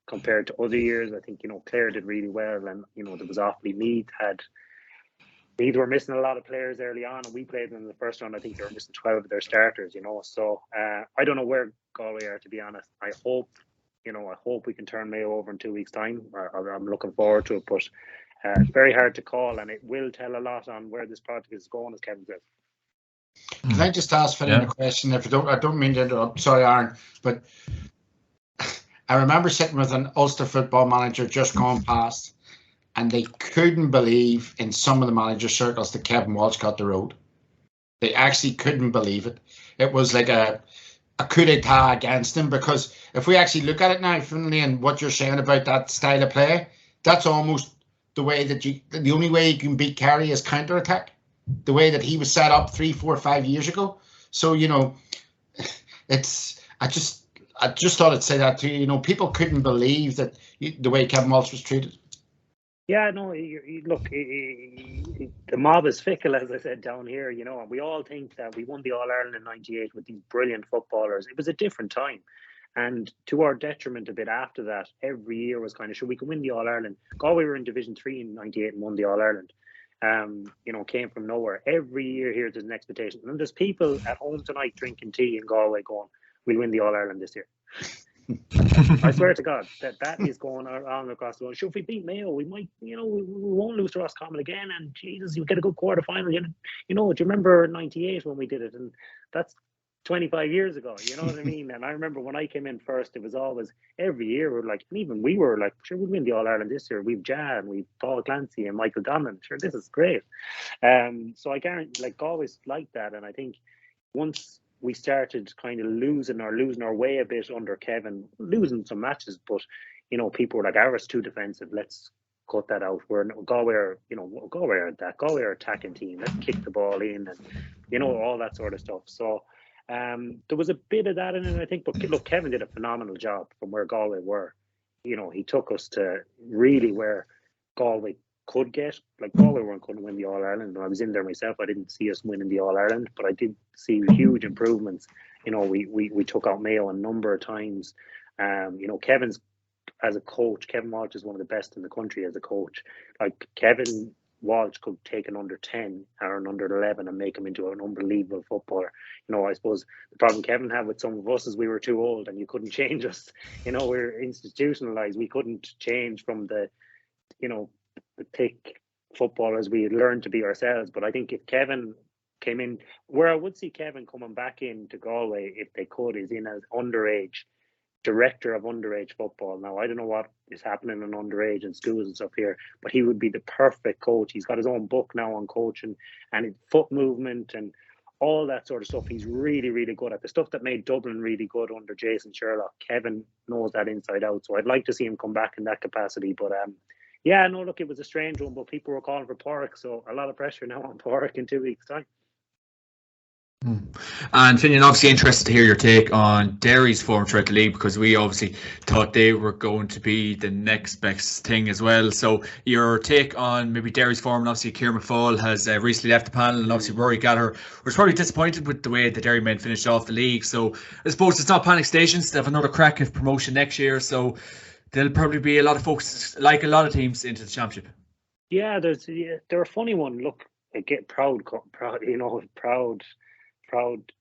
compared to other years. I think, Clare did really well, and, there was Offaly. Meath were missing a lot of players early on, and we played them in the first round. I think they were missing 12 of their starters, so I don't know where Galway are, to be honest. I hope we can turn Mayo over in 2 weeks' time. I'm looking forward to it, but it's very hard to call, and it will tell a lot on where this project is going, as Kevin said. Can I just ask Phil a question? If I don't mean to interrupt. Sorry, Aaron, but I remember sitting with an Ulster football manager just gone past, and they couldn't believe in some of the manager circles that Kevin Walsh got the road. They actually couldn't believe it. It was like a coup d'etat against him, because if we actually look at it now, Finlay, and what you're saying about that style of play, that's almost the way that the only way you can beat Kerry is counter-attack. The way that he was set up 3, 4, 5 years ago. So, it's I just thought I'd say that to you. People couldn't believe that the way Kevin Walsh was treated. Yeah, no, look, the mob is fickle, as I said down here, and we all think that we won the All-Ireland in 98 with these brilliant footballers. It was a different time. And to our detriment a bit after that, every year was kind of, sure, we can win the All-Ireland. Galway were in Division 3 in 98 and won the All-Ireland. Came from nowhere. Every year here there's an expectation. And there's people at home tonight drinking tea in Galway going, we'll win the All-Ireland this year. I swear to God that is going on across the world. Sure, if we beat Mayo, we might, we won't lose to Roscommon again, and Jesus, you get a good quarter final. Do you remember 98 when we did it? And that's 25 years ago, you know what I mean? And I remember when I came in first, it was always every year we're like, and even we were like, sure, we'll win the All-Ireland this year. We've Jan, we've Paul Clancy and Michael Donlan. Sure, this is great. So I guarantee, always like that. And I think once we started kind of losing our way a bit under Kevin, losing some matches, but people were like, Irish too defensive. Let's cut that out. Galway are Galway are attacking team. Let's kick the ball in, and all that sort of stuff. So there was a bit of that in it, I think. But look, Kevin did a phenomenal job from where Galway were. He took us to really where Galway could get. Like, Galway weren't going to win the All-Ireland. When I was in there myself, I didn't see us winning the All-Ireland, but I did see huge improvements. We took out Mayo a number of times. Kevin's, as a coach, Kevin Walsh is one of the best in the country as a coach. Like, Kevin Walsh could take an under 10 or an under 11 and make him into an unbelievable footballer. I suppose the problem Kevin had with some of us is we were too old and you couldn't change us. We're institutionalized. We couldn't change from the thick footballers we had learned to be ourselves. But I think if Kevin came in. Where I would see Kevin coming back into Galway, if they could, is in as underage director of underage football. Now, I don't know what is happening in underage and schools and stuff here, but he would be the perfect coach. He's got his own book now on coaching and foot movement and all that sort of stuff. He's really, really good at the stuff that made Dublin really good under Jason Sherlock. Kevin knows that inside out. So I'd like to see him come back in that capacity. But yeah, no, look, it was a strange one, but people were calling for Porrick. So a lot of pressure now on Porrick in 2 weeks' time. And Finian, obviously interested to hear your take on Derry's form throughout the league, because we obviously thought they were going to be the next best thing as well. So your take on maybe Derry's form, and obviously Ciara McFall has recently left the panel, and obviously Rory Gallagher was probably disappointed with the way the Derry men finished off the league. So I suppose it's not panic stations. They have another crack at promotion next year, so there'll probably be a lot of folks, like a lot of teams, into the championship. Yeah, they're a funny one. Look, I get proud,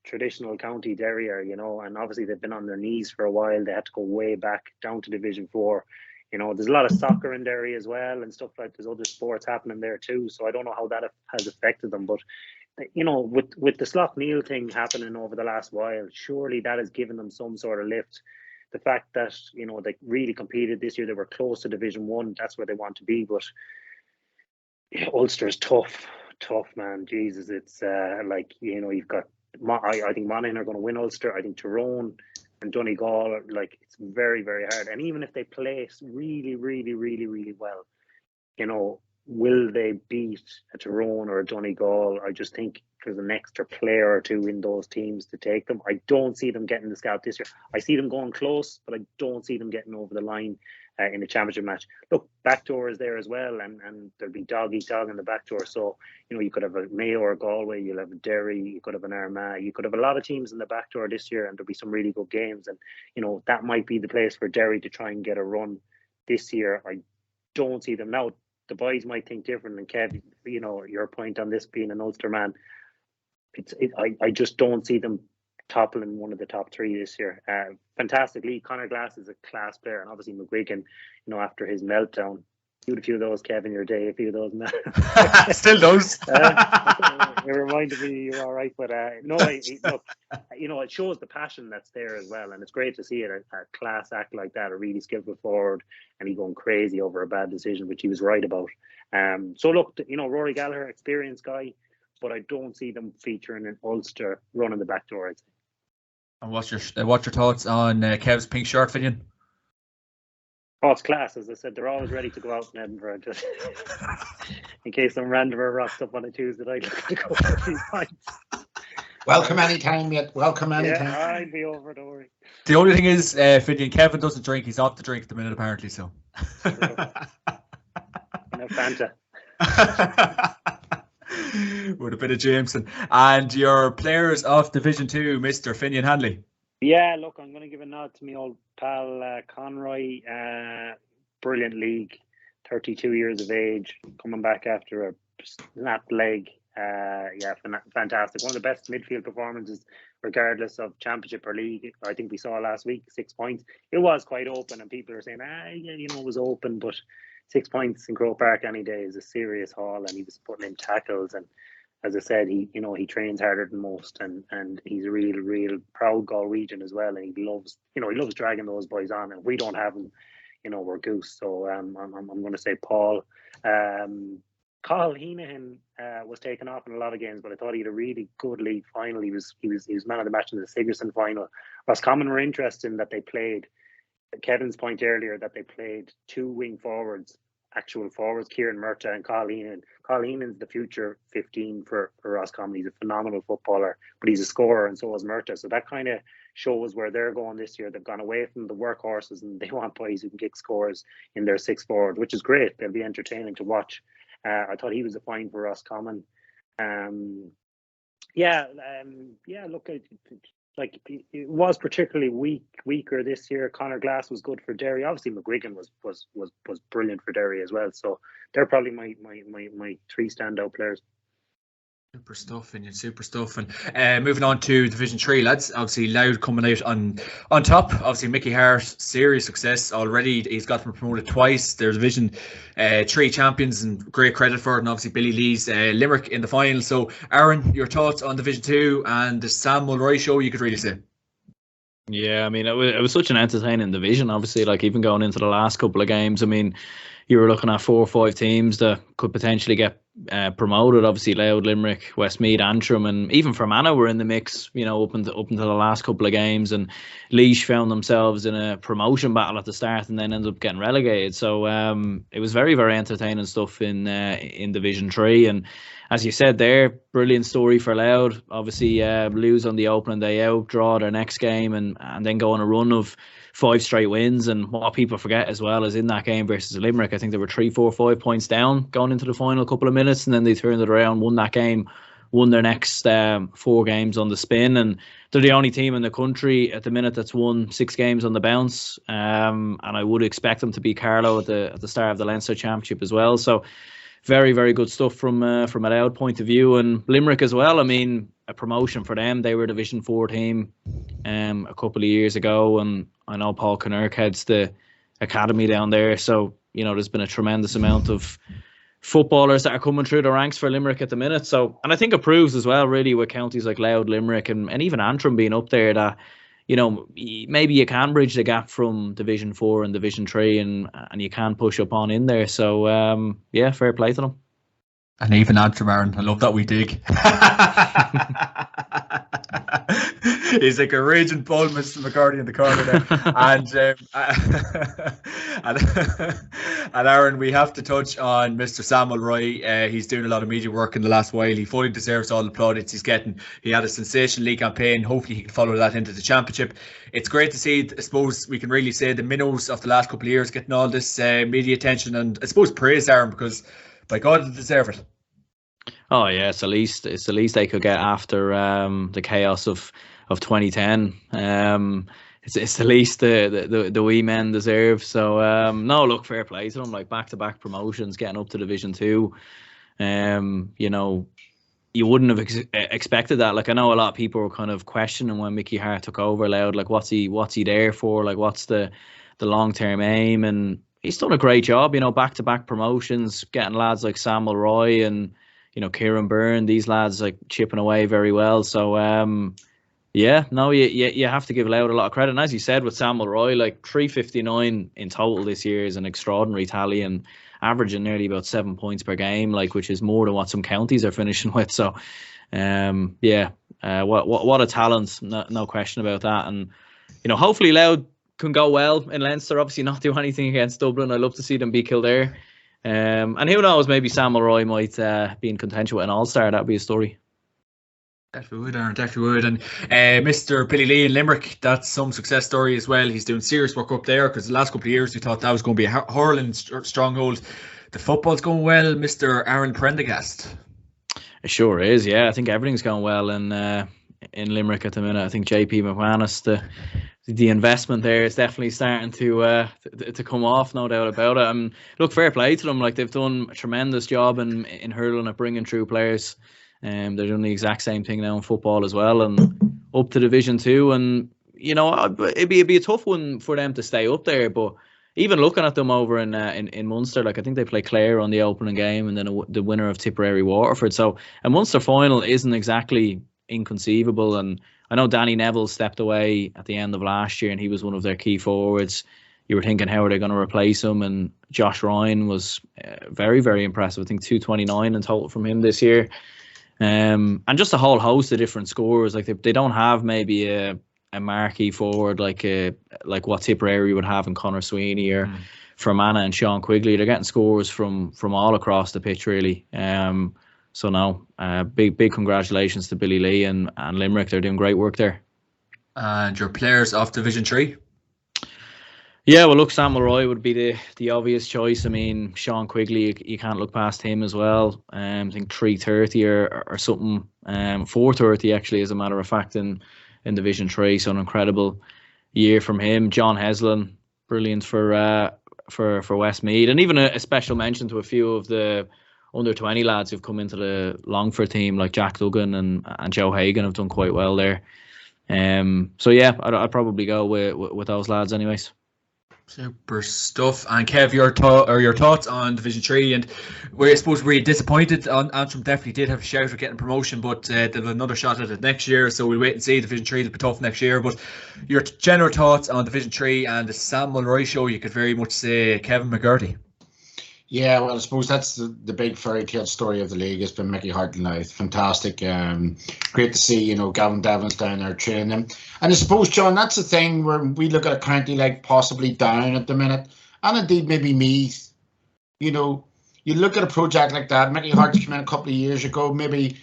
traditional county Derry are, and obviously they've been on their knees for a while. They had to go way back down to Division 4. There's a lot of soccer in Derry as well and stuff like there's other sports happening there too. So I don't know how that has affected them. But, with the Slough Neil thing happening over the last while, surely that has given them some sort of lift. The fact that, they really competed this year, they were close to Division 1, that's where they want to be. But Ulster is tough, man. Jesus, it's you've got, I think Monaghan are going to win Ulster. I think Tyrone and Donegal, it's very, very hard. And even if they place really, really, really, really well, will they beat a Tyrone or a Donegal? I just think there's an extra player or two in those teams to take them. I don't see them getting the scalp this year. I see them going close, but I don't see them getting over the line in the championship match. Look, backdoor is there as well, and there'll be dog eat dog in the backdoor. So, you could have a Mayo or Galway, you'll have a Derry, you could have an Armagh, you could have a lot of teams in the backdoor this year, and there'll be some really good games. And, that might be the place for Derry to try and get a run this year. I don't see them now. The boys might think different, and Kev, your point on this being an Ulster man, I just don't see them toppling one of the top three this year. Fantastically, Conor Glass is a class player, and obviously McGuigan, after his meltdown, you had a few of those, Kevin, your day, a few of those. Still does. It reminded me you're all right, but no, look, it shows the passion that's there as well, and it's great to see it. A class act like that, a really skillful forward, and he going crazy over a bad decision, which he was right about. So look, Rory Gallagher, experienced guy, but I don't see them featuring an Ulster running the back door. And what's your thoughts on Kev's pink shirt, Finian? Oh, it's class. As I said, they're always ready to go out in Edinburgh, just in case some randomer rocks up on a Tuesday night to go for a few pints. Welcome anytime, mate. Welcome anytime. Yeah, I'll be over, don't worry. The only thing is, Finian, Kevin doesn't drink. He's off the drink at the minute, apparently. So. Fanta. With a bit of Jameson. And your players of Division 2, Mr. Finian Hanley. Yeah, look, I'm going to give a nod to my old pal Conroy. Brilliant league, 32 years of age, coming back after a snapped leg. Fantastic. One of the best midfield performances, regardless of championship or league. I think we saw last week, 6 points. It was quite open, and people are saying, it was open, but 6 points in Croke Park any day is a serious haul, and he was putting in tackles. And as I said, he trains harder than most, and he's a real proud Galwegian as well, and he loves dragging those boys on. And if we don't have him, we're goose. So I'm going to say Paul. Cathal Heenahan was taken off in a lot of games, but I thought he had a really good league final. He was man of the match in the Sigerson final. Roscommon were interested in that they played, Kevin's point earlier, that they played two wing forwards, actual forwards, Kieran Murtagh and Cathal Heenahan. Cathal Heenahan's the future 15 for Roscommon. He's a phenomenal footballer, but he's a scorer, and so is Murtagh. So that kind of shows where they're going this year. They've gone away from the workhorses, and they want boys who can kick scores in their six forward, which is great. They'll be entertaining to watch. I thought he was a find for Roscommon. Look, it was particularly weaker this year. Conor Glass was good for Derry. Obviously, McGuigan was brilliant for Derry as well. So they're probably my three standout players. Super stuff, Indian, super stuff. And moving on to Division 3, lads. Obviously, Louth coming out on top. Obviously, Mickey Hart, serious success already. He's got them promoted twice. They're Division 3 champions, and great credit for it. And obviously, Billy Lee's Limerick in the final. So, Aaron, your thoughts on Division 2 and the Sam Mulroy show, you could really say? Yeah, I mean, it was such an entertaining division, obviously, like even going into the last couple of games. I mean, you were looking at 4 or 5 teams that could potentially get promoted. Obviously, Louth, Limerick, Westmeath, Antrim, and even Fermanagh were in the mix, you know, up until the last couple of games. And Laois found themselves in a promotion battle at the start and then ended up getting relegated. So it was very, very entertaining stuff in Division 3. And as you said there, brilliant story for Louth. Obviously, lose on the opening day out, draw their next game, and then go on a run of 5 straight wins. And what people forget as well is in that game versus Limerick, I think they were 3, 4, 5 points down going into the final couple of minutes, and then they turned it around, won that game, won their next 4 games on the spin, and they're the only team in the country at the minute that's won 6 games on the bounce. And I would expect them to beat Carlow at the start of the Leinster Championship as well. So very, very good stuff from a Louth point of view. And Limerick as well, I mean, a promotion for them. They were a Division 4 team a couple of years ago, and I know Paul Kinnerk heads the academy down there. So, you know, there's been a tremendous amount of footballers that are coming through the ranks for Limerick at the minute. So, and I think it proves as well, really, with counties like Louth, Limerick, and even Antrim being up there, that, you know, maybe you can bridge the gap from Division 4 and Division 3, and you can push up on in there. So, yeah, fair play to them. And even Antrim, Aaron, I love that we dig. He's like a raging bull, Mr. McCarthy in the corner there. And Aaron, we have to touch on Mr. Sam Mulroy. He's doing a lot of media work in the last while. He fully deserves all the plaudits he's getting. He had a sensational league campaign. Hopefully he can follow that into the championship. It's great to see, I suppose we can really say, the minnows of the last couple of years getting all this media attention and I suppose praise, Aaron, because by God, they deserve it. Oh yeah, it's the least they could get after the chaos of 2010. It's the least the wee men deserve. So no, look, fair play to them. Like back-to-back promotions, getting up to Division 2. You know, you wouldn't have expected that. Like I know a lot of people were kind of questioning when Mickey Hart took over Louth, like what's he there for? Like what's the long-term aim? And he's done a great job. You know, back-to-back promotions, getting lads like Sam Mulroy and, you know, Kieran Byrne, these lads like chipping away very well. So yeah, no, you have to give Louth a lot of credit. And as you said with Sam Mulroy, like 359 in total this year is an extraordinary tally, and averaging nearly about 7 points per game, like which is more than what some counties are finishing with. So yeah, what a talent, no question about that. And you know, hopefully Louth can go well in Leinster. Obviously not do anything against Dublin. I'd love to see them beat Kildare. And who knows, maybe Sam Mulroy might be in contention with an All-Star. That'd be a story. Definitely would, Aaron, definitely would. And Mr. Billy Lee in Limerick, that's some success story as well. He's doing serious work up there, because the last couple of years we thought that was going to be a hurling stronghold. The football's going well, Mr. Aaron Prendergast. It sure is, yeah. I think everything's going well in Limerick at the minute. I think JP McManus, the investment there is definitely starting to come off, no doubt about it. And look, fair play to them. Like they've done a tremendous job in hurling at bringing through players. They're doing the exact same thing now in football as well, and up to Division 2. And you know, it'd be a tough one for them to stay up there. But even looking at them over in Munster, like I think they play Clare on the opening game, and then the winner of Tipperary Waterford. So a Munster final isn't exactly inconceivable. And I know Danny Neville stepped away at the end of last year, and he was one of their key forwards. You were thinking, how are they going to replace him? And Josh Ryan was very, very impressive. I think 229 in total from him this year. And just a whole host of different scorers. Like they don't have maybe a marquee forward like what Tipperary would have in Conor Sweeney or Fermanagh and Sean Quigley. They're getting scores from all across the pitch, really. So no, big congratulations to Billy Lee and Limerick. They're doing great work there. And your players off Division 3? Yeah, well, look, Sam Mulroy would be the obvious choice. I mean, Sean Quigley, you can't look past him as well. I think 330 or something, 430 actually, as a matter of fact, in Division 3. So an incredible year from him. John Heslin, brilliant for Westmeath, and even a special mention to a few of the under-20 lads who've come into the Longford team, like Jack Duggan and Joe Hagan, have done quite well there. So yeah, I'd probably go with those lads anyways. Super stuff. And Kev, your thoughts on Division 3, and I suppose we're disappointed. Antrim definitely did have a shout at getting promotion, but they'll have another shot at it next year, so we'll wait and see. Division 3 will be tough next year, but your general thoughts on Division 3 and the Sam Mulroy show, you could very much say Kevin McGurty. Yeah, well, I suppose that's the big fairy tale story of the league. Has been Mickey Hart now. It's fantastic. Great to see, Gavin Devlin's down there training them. And I suppose, John, that's the thing where we look at a county like possibly down at the minute, and indeed maybe Meath. You look at a project like that. Mickey Hart came in a couple of years ago. Maybe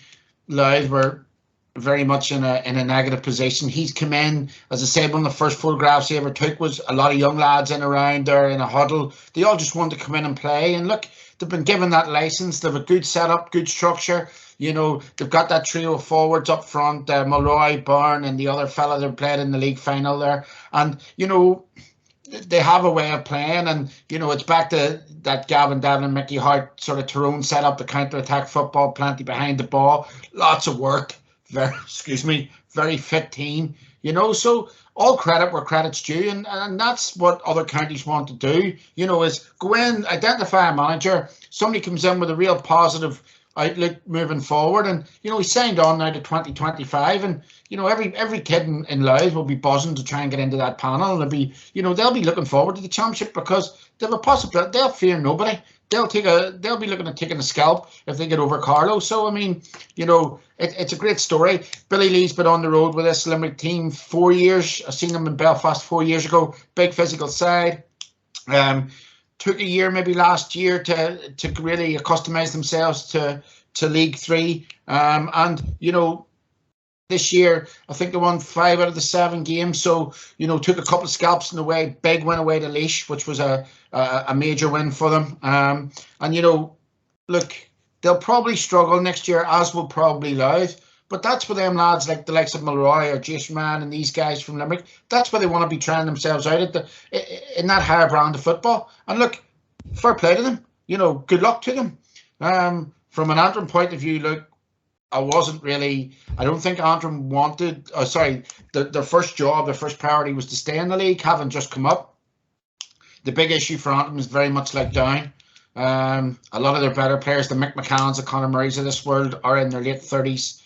Louth were very much in a negative position. He's come in, as I said, one of the first photographs he ever took was a lot of young lads in around there in a huddle. They all just wanted to come in and play. And look, they've been given that license. They have a good setup, good structure. They've got that trio of forwards up front, Mulroy, Byrne, and the other fella that played in the league final there. And, they have a way of playing, and it's back to that Gavin Devlin, Mickey Hart sort of Tyrone setup, the counter-attack football, plenty behind the ball, lots of work. Very fit team, so all credit where credit's due, and that's what other counties want to do, is go in, identify a manager, somebody comes in with a real positive outlook moving forward, and he signed on now to 2025, and every kid in Louth will be buzzing to try and get into that panel, and they'll be looking forward to the championship because they have a possibility. They'll fear nobody. They'll be looking at taking a scalp if they get over Carlo. So I mean, it's a great story. Billy Lee's been on the road with this Limerick team 4 years. I seen them in Belfast 4 years ago. Big physical side. Took a year maybe last year to really accustomize themselves to League 3. And this year, I think they won 5 out of the 7 games. So, took a couple of scalps in the way. Big win away to Laois, which was a major win for them. And, look, they'll probably struggle next year, as will probably Louth. But that's for them lads like the likes of Mulroy or Jason Mann and these guys from Limerick. That's where they want to be trying themselves out in that higher brand of football. And look, fair play to them. Good luck to them. From an Antrim point of view, look, I don't think Antrim wanted, their first job, their first priority was to stay in the league, having just come up. The big issue for Antrim is very much like down. A lot of their better players, the Mick McCann's, the Conor Murrays of this world, are in their late 30s.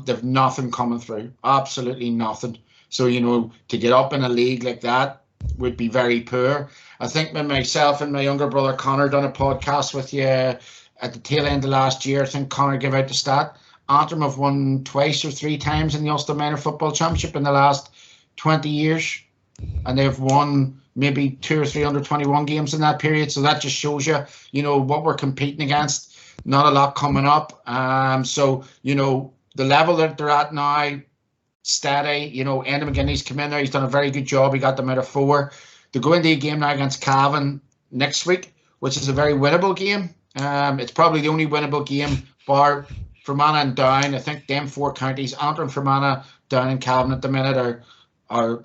They've nothing coming through, absolutely nothing. So, to get up in a league like that would be very poor. I think when myself and my younger brother Conor done a podcast with you at the tail end of last year, I think Conor gave out the stat. Antrim have won 2 or 3 times in the Ulster Minor Football Championship in the last 20 years. And they've won maybe 2 or 3 under 21 games in that period. So that just shows you, what we're competing against. Not a lot coming up. So, the level that they're at now, steady. Enda McGinley's come in there. He's done a very good job. He got them out of 4. They go into a game now against Cavan next week, which is a very winnable game. It's probably the only winnable game bar Fermanagh and Down. I think them 4 counties, Antrim, Fermanagh, Down and Cavan at the minute are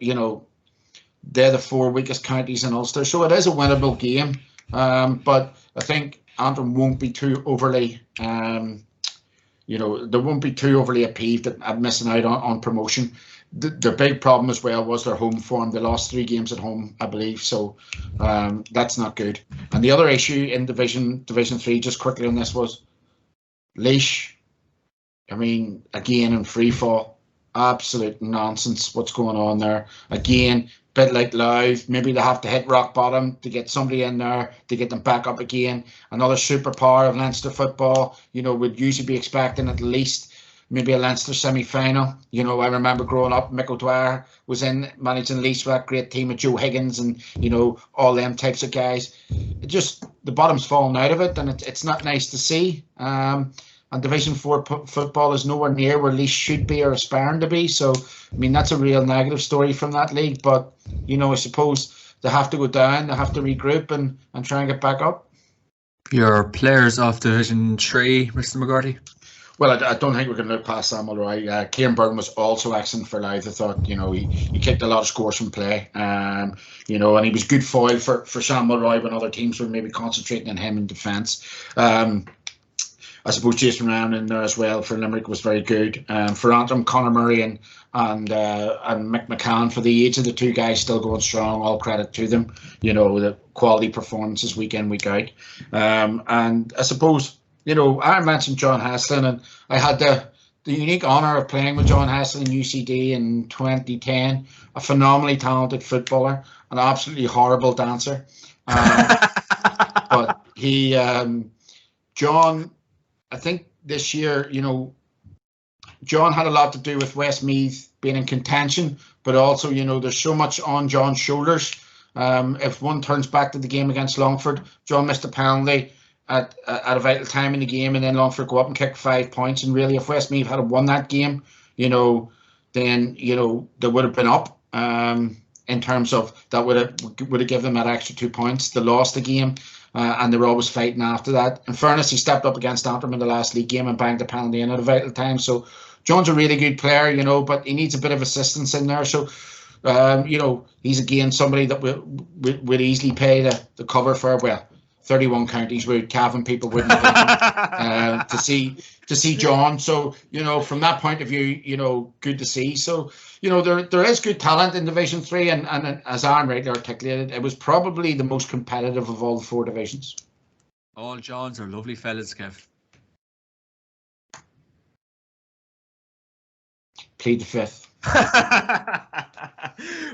they're the 4 weakest counties in Ulster. So it is a winnable game. But I think Antrim won't be too overly they won't be too overly appeased at missing out on promotion. Their big problem as well was their home form. They lost 3 games at home, I believe. So that's not good. And the other issue in Division 3, just quickly on this, was Laois. I mean, again, in free fall, absolute nonsense what's going on there. Again, bit like Louth, maybe they have to hit rock bottom to get somebody in there to get them back up again. Another superpower of Leinster football, would usually be expecting at least maybe a Leinster semi-final. I remember growing up, Mick O'Dwyer was in managing Laois with that great team of Joe Higgins and, all them types of guys. It just, the bottom's fallen out of it, and it's not nice to see. And Division 4 football is nowhere near where Laois should be or aspiring to be. So, I mean, that's a real negative story from that league. But, I suppose they have to go down, they have to regroup and try and get back up. Your players of Division 3, Mr. McGarty? Well, I don't think we can look past Sam Mulroy. Kieran Burton was also excellent for Louth. I thought, he kicked a lot of scores from play. And he was good foil for Sam Mulroy when other teams were maybe concentrating on him in defence. I suppose Jason Ryan in there as well for Limerick was very good. For Antrim, Conor Murray and Mick McCann, for the age of the two guys, still going strong. All credit to them. The quality performances week in, week out. And I suppose, I mentioned John Heslin, and I had the unique honour of playing with John Heslin in UCD in 2010. A phenomenally talented footballer, an absolutely horrible dancer. But he, John, I think this year, John had a lot to do with Westmeath being in contention, but also, there's so much on John's shoulders. If one turns back to the game against Longford, John missed a penalty at a vital time in the game, and then Longford go up and kick 5 points. And really, if Westmeath had won that game, then they would have been up. In terms of that would have given them that extra 2 points. They lost the game. And they were always fighting after that. In fairness, he stepped up against Antrim in the last league game and banged a penalty in at a vital time. So John's a really good player, but he needs a bit of assistance in there. So, he's again somebody that would easily pay the cover for, 31 counties where Cavan people wouldn't have to see John. So, from that point of view, good to see. So, there is good talent in Division 3, and as Aaron rightly articulated, it was probably the most competitive of all the 4 divisions. All Johns are lovely fellas, Kev. Plead the fifth.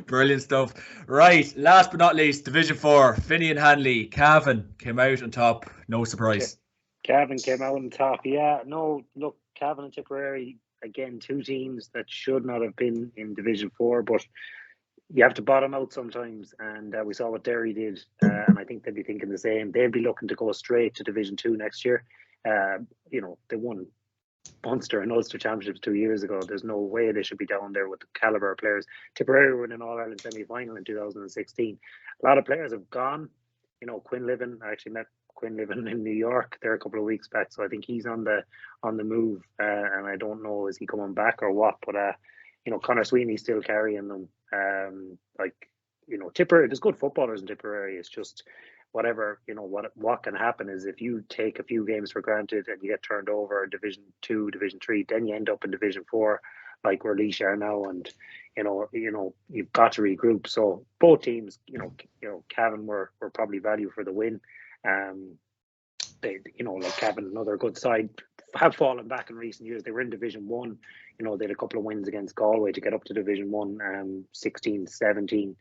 Brilliant stuff. Right, last but not least, Division 4, Finian Hanley. Cavan came out on top. No surprise. Cavan came out on top. Yeah, no, look, Cavan and Tipperary, again, 2 teams that should not have been in Division 4, but you have to bottom out sometimes, and we saw what Derry did, and I think they'll be thinking the same. They'll be looking to go straight to Division 2 next year. They won Munster and Ulster championships 2 years ago. There's no way they should be down there with the calibre of players. Tipperary were in an All-Ireland semi-final in 2016. A lot of players have gone. Quinn Livin, I actually met Quinn Livin in New York there a couple of weeks back, so I think he's on the move, and I don't know, is he coming back or what, but Conor Sweeney's still carrying them. Tipperary, there's good footballers in Tipperary. It's just whatever, what can happen is if you take a few games for granted and you get turned over in Division 2, Division 3, then you end up in Division 4, like where Laois are now, and you've got to regroup. So both teams, Cavan were probably value for the win. They, like Cavan, another good side, have fallen back in recent years. They were in Division 1. They had a couple of wins against Galway to get up to Division 1, 16-17.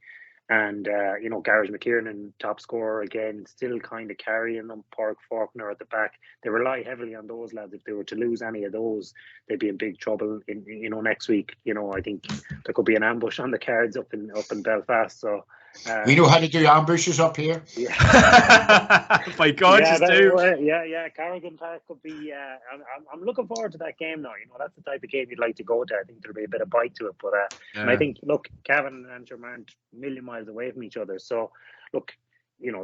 And, Garage McKiernan, top scorer again, still kind of carrying them. Park Faulkner at the back. They rely heavily on those lads. If they were to lose any of those, they'd be in big trouble next week. I think there could be an ambush on the cards up in Belfast. So we know how to do ambushes up here. Yeah. My God, just do. Yeah. Carrigan Park could be. I'm looking forward to that game now. That's the type of game you'd like to go to. I think there'll be a bit of bite to it. But and I think, look, Cavan and Antrim aren't a million miles away from each other. So, look,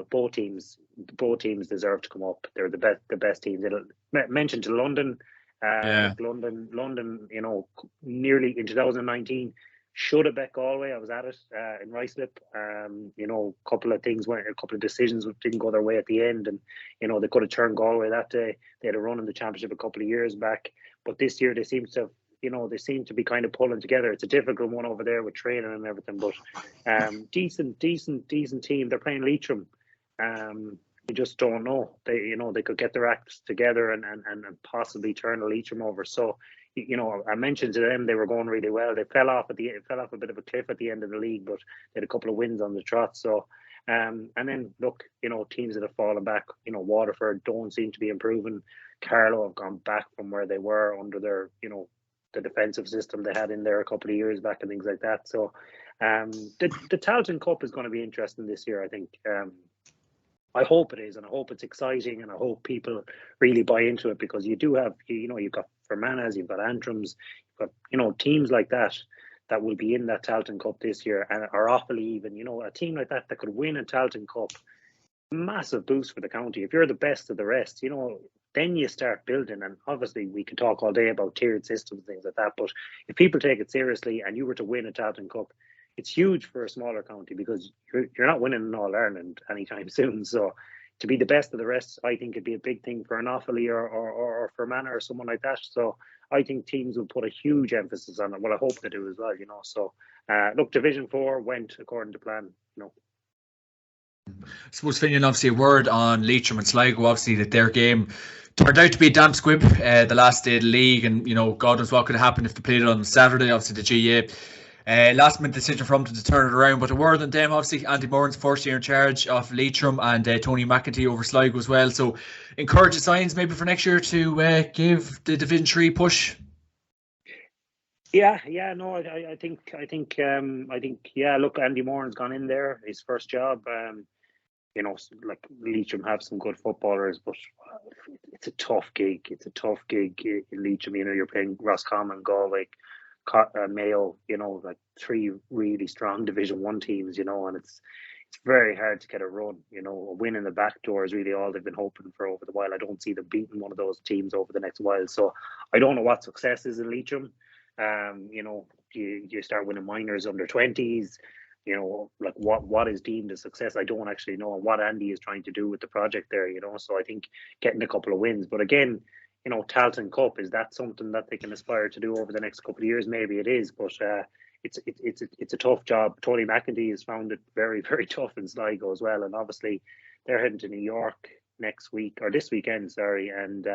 both teams deserve to come up. They're the best teams. Mentioned to London. London, nearly in 2019. Should have bet Galway. I was at it in Ruislip. A couple of decisions didn't go their way at the end, and they could have turned Galway that day. They had a run in the championship a couple of years back, but this year they seem to be kind of pulling together. It's a difficult one over there with training and everything, but decent team. They're playing Leitrim. You just don't know. They could get their acts together and possibly turn a Leitrim over. So. I mentioned to them they were going really well. They fell off a bit of a cliff at the end of the league, but they had a couple of wins on the trot. So, and then look, teams that have fallen back. Waterford don't seem to be improving. Carlow have gone back from where they were under their, the defensive system they had in there a couple of years back and things like that. So, the Tailteann Cup is going to be interesting this year. I think. I hope it is, and I hope it's exciting, and I hope people really buy into it, because you do have, you've got Fermanagh, you've got Antrims, you've got, teams like that will be in that Tailteann Cup this year and are awfully even. A team like that could win a Tailteann Cup, massive boost for the county. If you're the best of the rest, then you start building. And obviously, we could talk all day about tiered systems, things like that. But if people take it seriously, and you were to win a Tailteann Cup, it's huge for a smaller county, because you're not winning an All Ireland anytime soon. So to be the best of the rest, I think it'd be a big thing for an Offaly or Fermanagh or someone like that. So I think teams will put a huge emphasis on it. Well, I hope they do as well, you know. So look, Division 4 went according to plan, you know. I suppose, Finian, obviously a word on Leitrim and Sligo, obviously that their game turned out to be a damp squib the last day of the league, and you know, God knows what could have happened if they played it on Saturday. Obviously the GAA last minute decision from them to turn it around, but a word on them, obviously Andy Moran's first year in charge of Leitrim, and Tony McEntee over Sligo as well, so encouraging signs maybe for next year to give the Division 3 push. Yeah, no, I think, yeah. Look, Andy Moran's gone in there, his first job. You know, like Leitrim have some good footballers, but it's a tough gig. It's a tough gig in Leitrim. You know, you're playing Roscommon, Galway, Mayo. You know, like 3 really strong Division 1 teams. You know, and it's very hard to get a run. You know, a win in the back door is really all they've been hoping for over the while. I don't see them beating one of those teams over the next while. So I don't know what success is in Leitrim. You know, you start winning minors under 20s, you know, like what is deemed a success, I don't actually know, and what Andy is trying to do with the project there, you know. So I think getting a couple of wins, but again, you know, Tailteann Cup, is that something that they can aspire to do over the next couple of years? Maybe it is, but it's a tough job. Tony McEntee has found it very, very tough in Sligo as well, and obviously they're heading to New York next week, or this weekend, sorry, and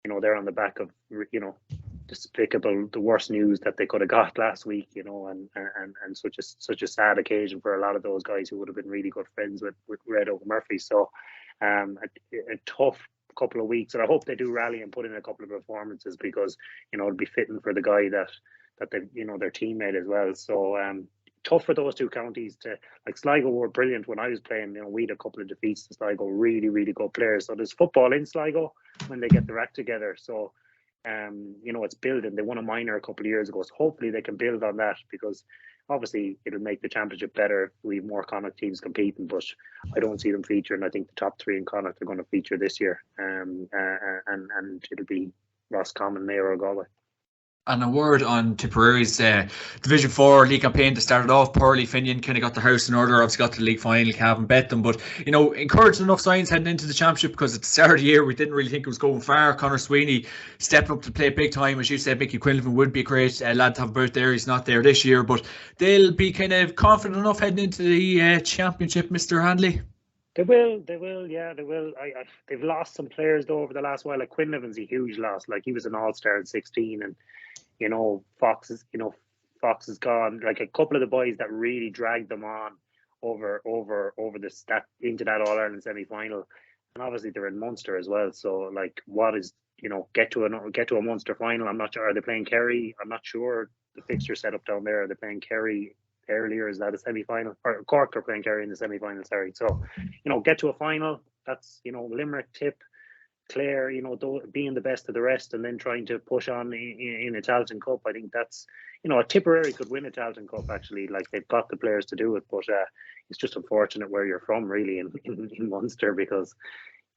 you know, they're on the back of, you know, despicable, the worst news that they could have got last week, you know, and such a sad occasion for a lot of those guys who would have been really good friends with Red Oak Murphy. So a tough couple of weeks, and I hope they do rally and put in a couple of performances, because, you know, it'll be fitting for the guy that they, you know, their teammate as well. So tough for those two counties to, like, Sligo were brilliant when I was playing. You know, we had a couple of defeats to Sligo, really, really good players. So there's football in Sligo when they get their act together. So you know, it's building. They won a minor a couple of years ago, so hopefully they can build on that, because obviously it'll make the championship better if we have more Connacht teams competing. But I don't see them featuring. I think the top 3 in Connacht are going to feature this year, and it'll be Roscommon, Mayo, or Galway. And a word on Tipperary's Division 4 league campaign that started off poorly. Finian kind of got the house in order, obviously got to the league final, Cavan bet them, but, you know, encouraging enough signs heading into the championship, because at the start of the year we didn't really think it was going far. Conor Sweeney stepping up to play big time, as you said. Mickey Quinlivan would be a great lad to have about there. He's not there this year, but they'll be kind of confident enough heading into the championship, Mr. Handley. They will, yeah, they will. They've lost some players though over the last while. Like Quinlivan's a huge loss. Like, he was an all-star in 16, and you know, Fox is gone. Like, a couple of the boys that really dragged them on over into that All Ireland semi-final, and obviously they're in Munster as well. So, like, what is, you know, get to a Munster final? I'm not sure. Are they playing Kerry? I'm not sure the fixture set up down there. Are they playing Kerry earlier? Is that a semi-final? Or Cork are playing Kerry in the semi-final? Sorry. So, you know, get to a final. That's, you know, Limerick, Tip, Clare, you know, being the best of the rest, and then trying to push on in a Tailteann Cup. I think that's, you know, a Tipperary could win a Tailteann Cup, actually. Like, they've got the players to do it, but it's just unfortunate where you're from, really, in Munster, because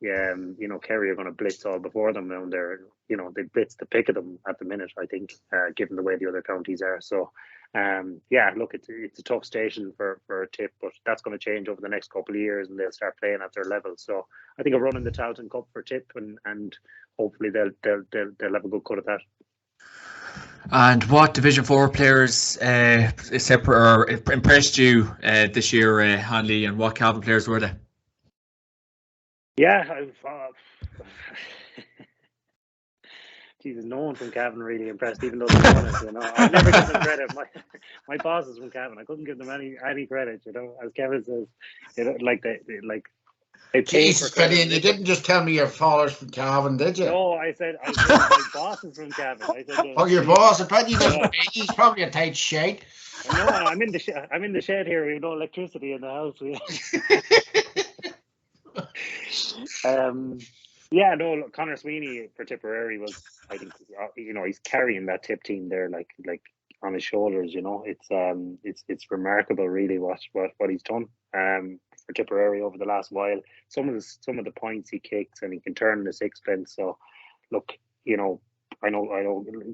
you know, Kerry are going to blitz all before them down there. You know, they blitz the pick of them at the minute, I think, given the way the other counties are. So yeah, look, it's a tough station for a Tip, but that's going to change over the next couple of years, and they'll start playing at their level. So I think a run in the Tailteann Cup for Tip, and hopefully they'll have a good cut at that. And what Division 4 players impressed you this year, Hanley, and what Cavan players were they? Yeah, Jesus, no one from Cavan really impressed, even though they're won it, you know. I never give them credit. My boss is from Cavan. I couldn't give them any credit, you know. As Kevin says, you know, they Jesus, Finian, you didn't just tell me your father's from Cavan, did you? No, I said my boss is from Cavan. I said, oh, your boss? I bet you doesn't. He's probably a tight shite. No, I'm in the shed here. We have no electricity in the house. Yeah, no, look, Conor Sweeney for Tipperary was, I think, you know, he's carrying that Tip team there like on his shoulders, you know. It's remarkable, really, what he's done for Tipperary over the last while. Some of the points he kicks, and he can turn the sixpence. So, look, I know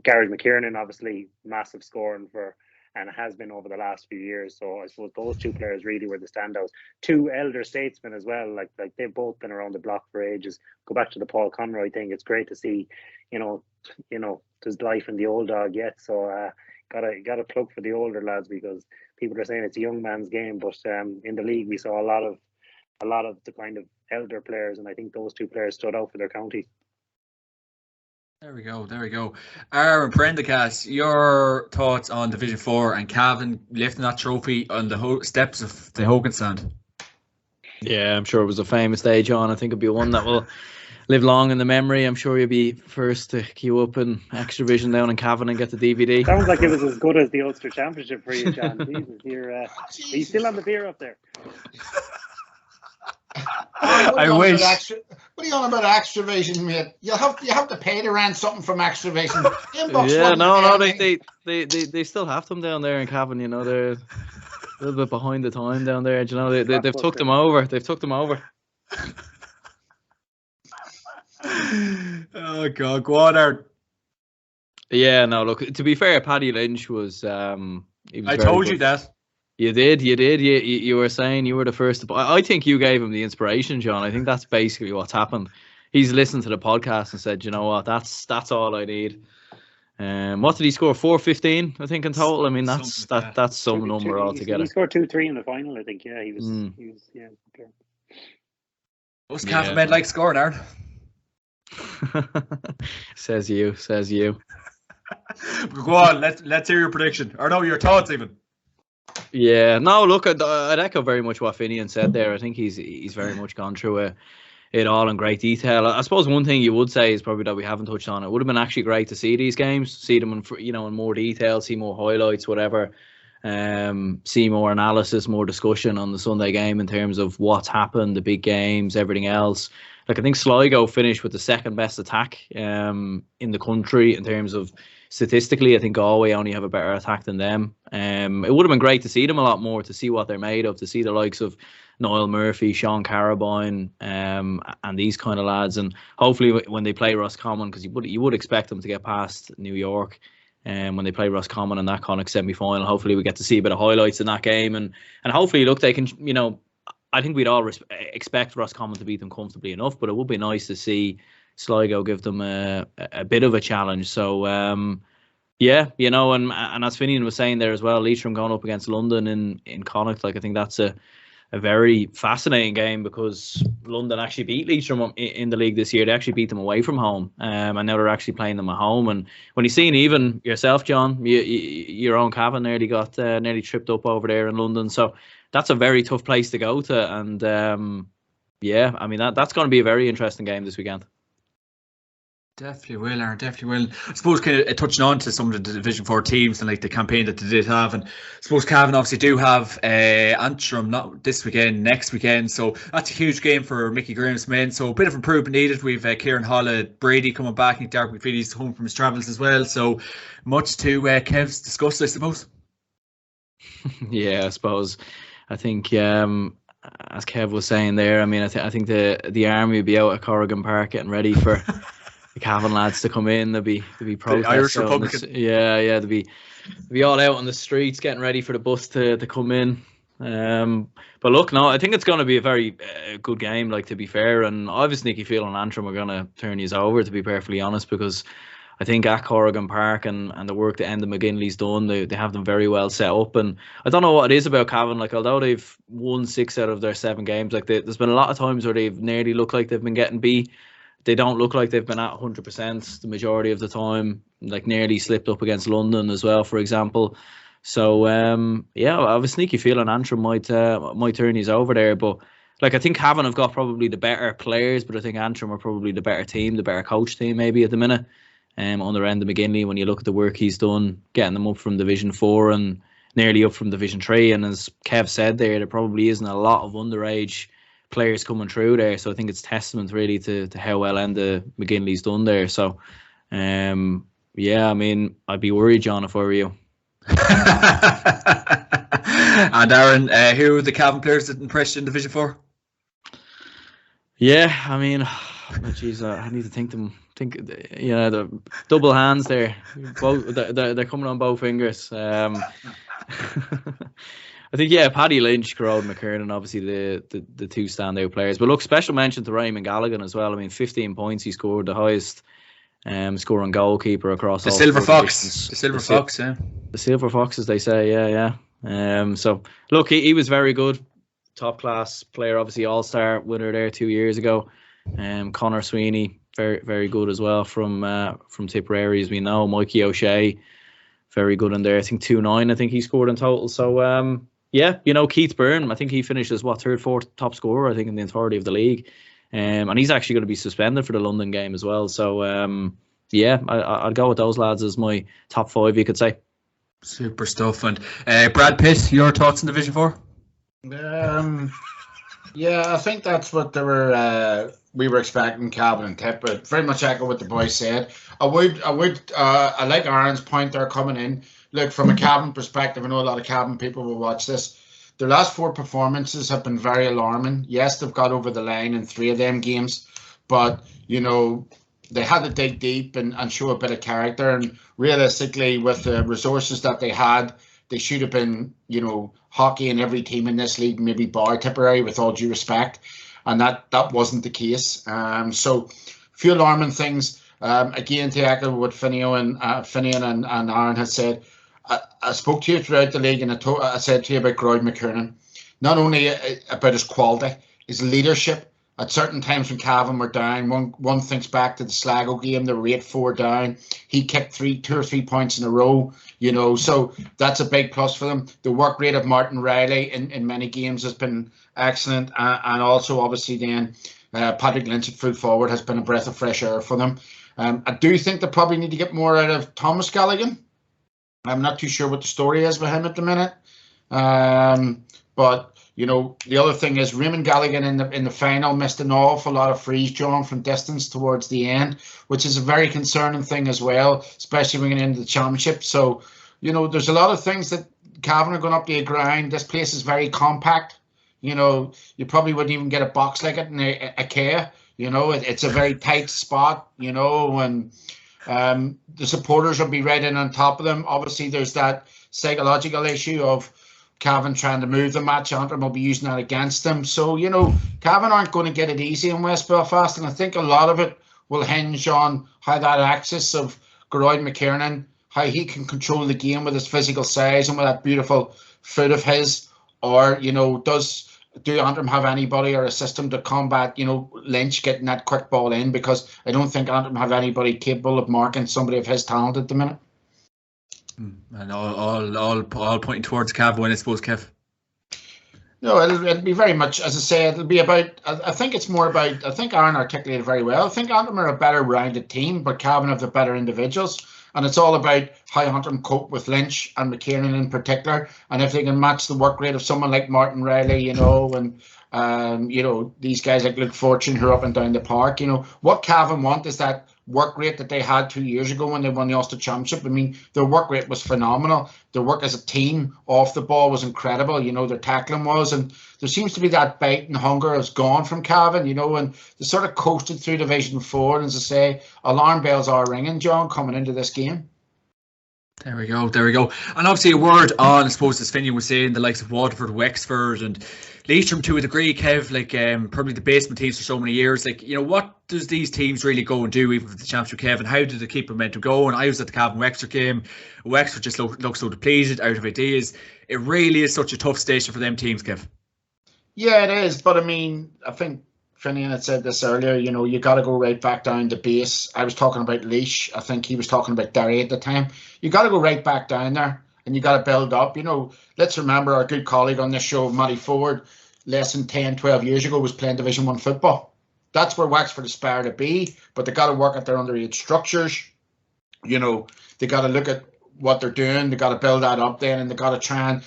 Gary McKiernan, obviously massive scoring for, and has been over the last few years. So I suppose those two players really were the standouts. Two elder statesmen as well. Like they've both been around the block for ages. Go back to the Paul Conroy thing. It's great to see, there's life in the old dog yet. So gotta plug for the older lads, because people are saying it's a young man's game, but in the league we saw a lot of the kind of elder players, and I think those two players stood out for their counties. There we go. Aaron Prendergast, your thoughts on Division 4 and Cavan lifting that trophy on the steps of the Hogan stand? Yeah, I'm sure it was a famous day, John. I think it'll be one that will live long in the memory. I'm sure you'll be first to queue up in Extra Vision down in Cavan and get the DVD. Sounds like it was as good as the Ulster Championship for you, John. Jesus, are you still on the beer up there? I wish. What are you on about Extra Vision, mate? You have to pay to rent something from Extra Vision. Yeah, no, they still have them down there in Cavan. They're a little bit behind the time down there. They've took them over. Oh God, go on, Aaron. Yeah, no, look, to be fair, Paddy Lynch was. I told you that. You did. You were saying you were the first. I think you gave him the inspiration, John. I think that's basically what's happened. He's listened to the podcast and said, you know what, that's all I need. What did he score? 415, I think, in total. I mean, that's some number altogether. He scored 2-3 in the final, I think. Yeah, he was. Okay. Most Cavan men like scoring, Aaron. Says you. Go on, let's hear your prediction, or no, your thoughts even. Yeah, no, look, I'd echo very much what Finian said there. I think he's very much gone through it all in great detail. I suppose one thing you would say is probably that we haven't touched on. It would have been actually great to see these games, see them in more detail, see more highlights, whatever. See more analysis, more discussion on the Sunday game in terms of what's happened, the big games, everything else. Like, I think Sligo finished with the second best attack in the country in terms of statistically. I think Galway only have a better attack than them. It would have been great to see them a lot more, to see what they're made of, to see the likes of Niall Murphy, Sean Carabine, and these kind of lads. And hopefully when they play Roscommon, because you would expect them to get past New York, when they play Roscommon in that Connacht semi-final, hopefully we get to see a bit of highlights in that game. And hopefully, look, they can, I think we'd all expect Roscommon to beat them comfortably enough, but it would be nice to see Sligo give them a bit of a challenge. So, yeah, and as Finian was saying there as well, Leitrim going up against London in Connacht, like, I think that's a very fascinating game, because London actually beat Leitrim in the league this year. They actually beat them away from home, and now they're actually playing them at home. And when you've seen even yourself, John, your own Cavan nearly tripped up over there in London. So that's a very tough place to go to. And yeah, I mean, that's going to be a very interesting game this weekend. Definitely will, Aaron. Definitely will. I suppose kind of touching on to some of the Division 4 teams and like the campaign that they did have, and I suppose Cavan obviously do have Antrim not this weekend, next weekend. So that's a huge game for Mickey Graham's men. So a bit of improvement needed. We've Kieran Holla, Brady coming back, and Derek McVitie's home from his travels as well. So much to Kev's discuss, I suppose. Yeah, I suppose. I think as Kev was saying there, I mean, I think the army will be out at Corrigan Park getting ready for the Cavan lads to come in. They'll be protesting. Irish Republican. They'll be all out on the streets getting ready for the bus to come in. But look, no, I think it's going to be a very good game, like, to be fair. And I have a sneaky feeling Antrim are going to turn you over, to be perfectly honest, because I think at Corrigan Park and the work that Enda McGinley's done, they have them very well set up. And I don't know what it is about Cavan. Like, although they've won 6 out of their 7 games, like, there's been a lot of times where they've nearly looked like they've been getting beat. They don't look like they've been at 100% the majority of the time. Like, nearly slipped up against London as well, for example. So yeah, I have a sneaky feeling Antrim might turn these over there. But like, I think Cavan have got probably the better players, but I think Antrim are probably the better team, the better coach team maybe at the minute. Under Enda McGinley, when you look at the work he's done, getting them up from Division 4 and nearly up from Division 3. And as Kev said there probably isn't a lot of underage players coming through there. So I think it's testament really to how well Enda McGinley's done there. So yeah, I mean, I'd be worried, John, if I were you. And Aaron, who are the Cavan players that impressed you in Division 4? Yeah, I mean, geez, I need to think, the double hands there. Both they're coming on both fingers. I think, Paddy Lynch, Gerard McKernan, obviously the two standout players. But look, special mention to Raymond Gallagher as well. I mean, 15 points he scored, the highest scoring goalkeeper across the all Silver Fox. divisions. The Silver Fox, yeah. The Silver Fox, as they say, yeah. So look, he was very good, top class player, obviously all-star winner there 2 years ago. Connor Sweeney, very very good as well from Tipperary, as we know. Mikey O'Shea, very good in there. I think 2-9. I think he scored in total. So Keith Byrne, I think he finished as third, fourth top scorer, I think, in the entirety of the league. And he's actually going to be suspended for the London game as well. So I'd go with those lads as my top 5, you could say. Super stuff. And Brad Pitt, your thoughts on Division 4? I think that's what we were expecting, Cavan and Tip, but very much echo what the boys said. I like Aaron's point there coming in. Look, from a Cavan perspective, I know a lot of Cavan people will watch this. Their last 4 performances have been very alarming. Yes, they've got over the line in 3 of them games, but they had to dig deep and show a bit of character. And realistically, with the resources that they had, they should have been, hockey in every team in this league, maybe bar Tipperary, with all due respect. And that wasn't the case. So, few alarming things. Again, to echo what Finian and Aaron had said, I spoke to you throughout the league, and I said to you about Gerard McKernan, not only about his quality, his leadership. At certain times when Cavan were down, one thinks back to the Sligo game, they were 8-4 down. He kicked 2 or 3 points in a row, so that's a big plus for them. The work rate of Martin Riley in many games has been excellent, and also obviously then Patrick Lynch at full forward has been a breath of fresh air for them. I do think they probably need to get more out of Thomas Gallagher. I'm not too sure what the story is with him at the minute, but the other thing is Raymond Gallagher in the final missed an awful lot of frees drawn from distance towards the end, which is a very concerning thing as well, especially when you get into the championship. So, there's a lot of things that Cavan are going up to a grind. This place is very compact. You probably wouldn't even get a box like it in IKEA. It's a very tight spot, and the supporters will be right in on top of them. Obviously, there's that psychological issue of Cavan trying to move the match. Antrim will be using that against them. So, Cavan aren't going to get it easy in West Belfast, and I think a lot of it will hinge on how that axis of Gerard McKernan, how he can control the game with his physical size and with that beautiful foot of his, or, do Antrim have anybody or a system to combat, Lynch getting that quick ball in? Because I don't think Antrim have anybody capable of marking somebody of his talent at the minute. And all pointing towards Cavan, I suppose, Kev. No, it'll be very much, as I say, it'll be about, I think it's more about, I think Aaron articulated very well. I think Antrim are a better rounded team, but Cavan have the better individuals. And it's all about how Antrim cope with Lynch and McKernan in particular. And if they can match the work rate of someone like Martin Riley, and these guys like Luke Fortune who are up and down the park, what Cavan want is that work rate that they had 2 years ago when they won the Ulster Championship. I mean, their work rate was phenomenal. Their work as a team off the ball was incredible. Their tackling was, and there seems to be that bite and hunger has gone from Cavan, and they sort of coasted through Division 4. And as I say, alarm bells are ringing, John, coming into this game. There we go. And obviously a word on, I suppose, as Finian was saying, the likes of Waterford, Wexford and Leitrim to a degree, Kev, probably the basement teams for so many years. What does these teams really go and do, even for the championship, Kev, and how do they keep momentum going? I was at the Cavan Wexford game. Wexford just looks so depleted, out of ideas. It really is such a tough station for them teams, Kev. Yeah, it is. But I mean, I think Finian had said this earlier, you got to go right back down to base. I was talking about Laois. I think he was talking about Derry at the time. You got to go right back down there and you got to build up. Let's remember our good colleague on this show, Matty Ford, less than 10, 12 years ago was playing Division 1 football. That's where Wexford aspire to be, but they got to work at their underage structures. They got to look at what they're doing. They got to build that up then, and they got to try and,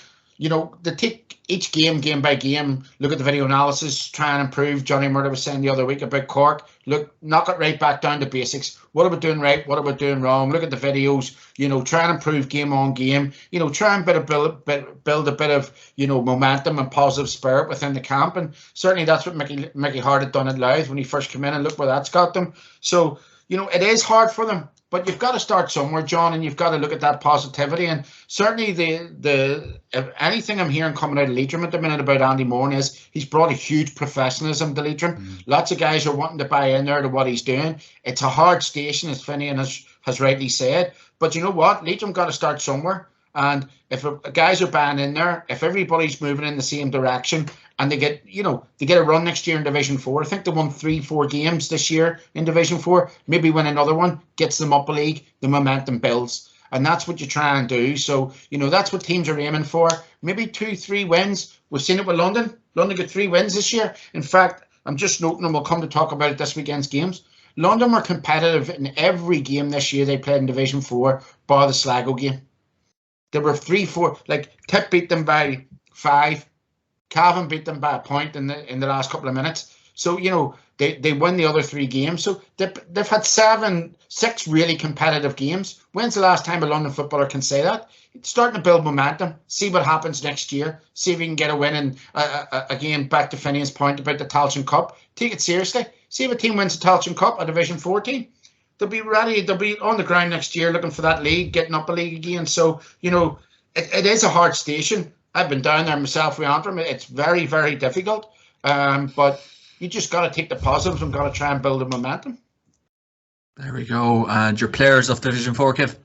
they take each game by game, look at the video analysis, try and improve. Johnny Murray was saying the other week about Cork. Look, knock it right back down to basics. What are we doing right? What are we doing wrong? Look at the videos, try and improve game on game. Try and build a bit of, momentum and positive spirit within the camp. And certainly that's what Mickey Hart had done at Louth when he first came in, and look where that's got them. So, it is hard for them. But you've got to start somewhere, John, and you've got to look at that positivity. And certainly if anything I'm hearing coming out of Leitrim at the minute about Andy Moran is he's brought a huge professionalism to Leitrim. Lots of guys are wanting to buy in there to what he's doing. It's a hard station, as Finian has rightly said. But you know what? Leitrim got to start somewhere. And if guys are buying in there, if everybody's moving in the same direction, and they get a run next year in Division 4. I think they won 3-4 games this year in Division 4. Maybe win another one, gets them up a league, the momentum builds. And that's what you try and do. So, that's what teams are aiming for. Maybe 2-3 wins. We've seen it with London. London got 3 wins this year. In fact, I'm just noting, and we'll come to talk about it this weekend's games. London were competitive in every game this year they played in Division 4, bar the Sligo game. There were 3-4, like Tip beat them by 5. Cavan beat them by a point in the last couple of minutes. So, they win the other 3 games. So they've had 6 really competitive games. When's the last time a London footballer can say that? It's starting to build momentum. See what happens next year. See if we can get a win. And again, back to Finian's point about the Tailteann Cup. Take it seriously. See if a team wins the Tailteann Cup, a Division 4 team. They'll be ready. They'll be on the ground next year looking for that league, getting up a league again. So, it is a hard station. I've been down there myself with Antrim. It's very, very difficult. But you just got to take the positives and got to try and build a momentum. There we go. And your players of Division 4, Kev?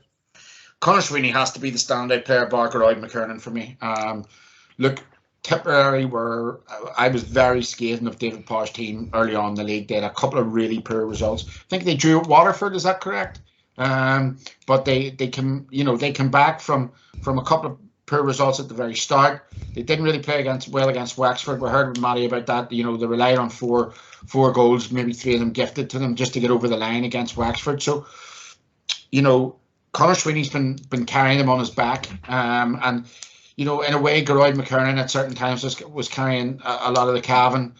Conor Sweeney has to be the standout player, bar Geroid McKernan for me. Look, Tipperary I was very scathing of David Parr's team early on in the league. They had a couple of really poor results. I think they drew at Waterford, is that correct? But they came back from a couple of poor results at the very start. They didn't really play well against Wexford. We heard with Matty about that. They relied on four goals, maybe 3 of them gifted to them just to get over the line against Wexford. So, Conor Sweeney's been carrying them on his back. And in a way, Geroid McKernan at certain times was carrying a lot of the Cavan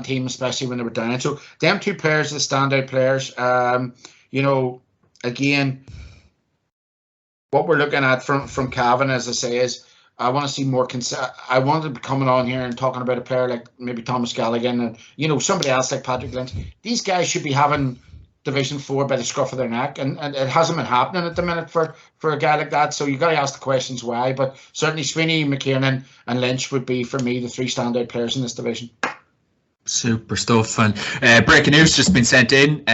team, especially when they were down. So them 2 players are the standout players. Again, what we're looking at from Cavan, as I say, is I want to see more. I wanted to be coming on here and talking about a player like maybe Thomas Galligan and somebody else like Patrick Lynch. These guys should be having Division 4 by the scruff of their neck, and it hasn't been happening at the minute for a guy like that. So you got to ask the questions why. But certainly Sweeney, McKiernan, and Lynch would be for me the 3 standout players in this division. Super stuff. And breaking news just been sent in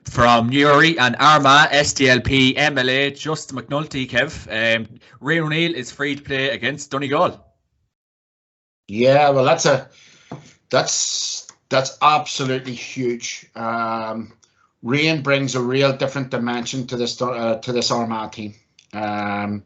from Newry and Armagh, SDLP, MLA, Justin McNulty, Kev. Ray O'Neill is free to play against Donegal. Yeah, well, that's absolutely huge. Rain brings a real different dimension to this Armagh team. I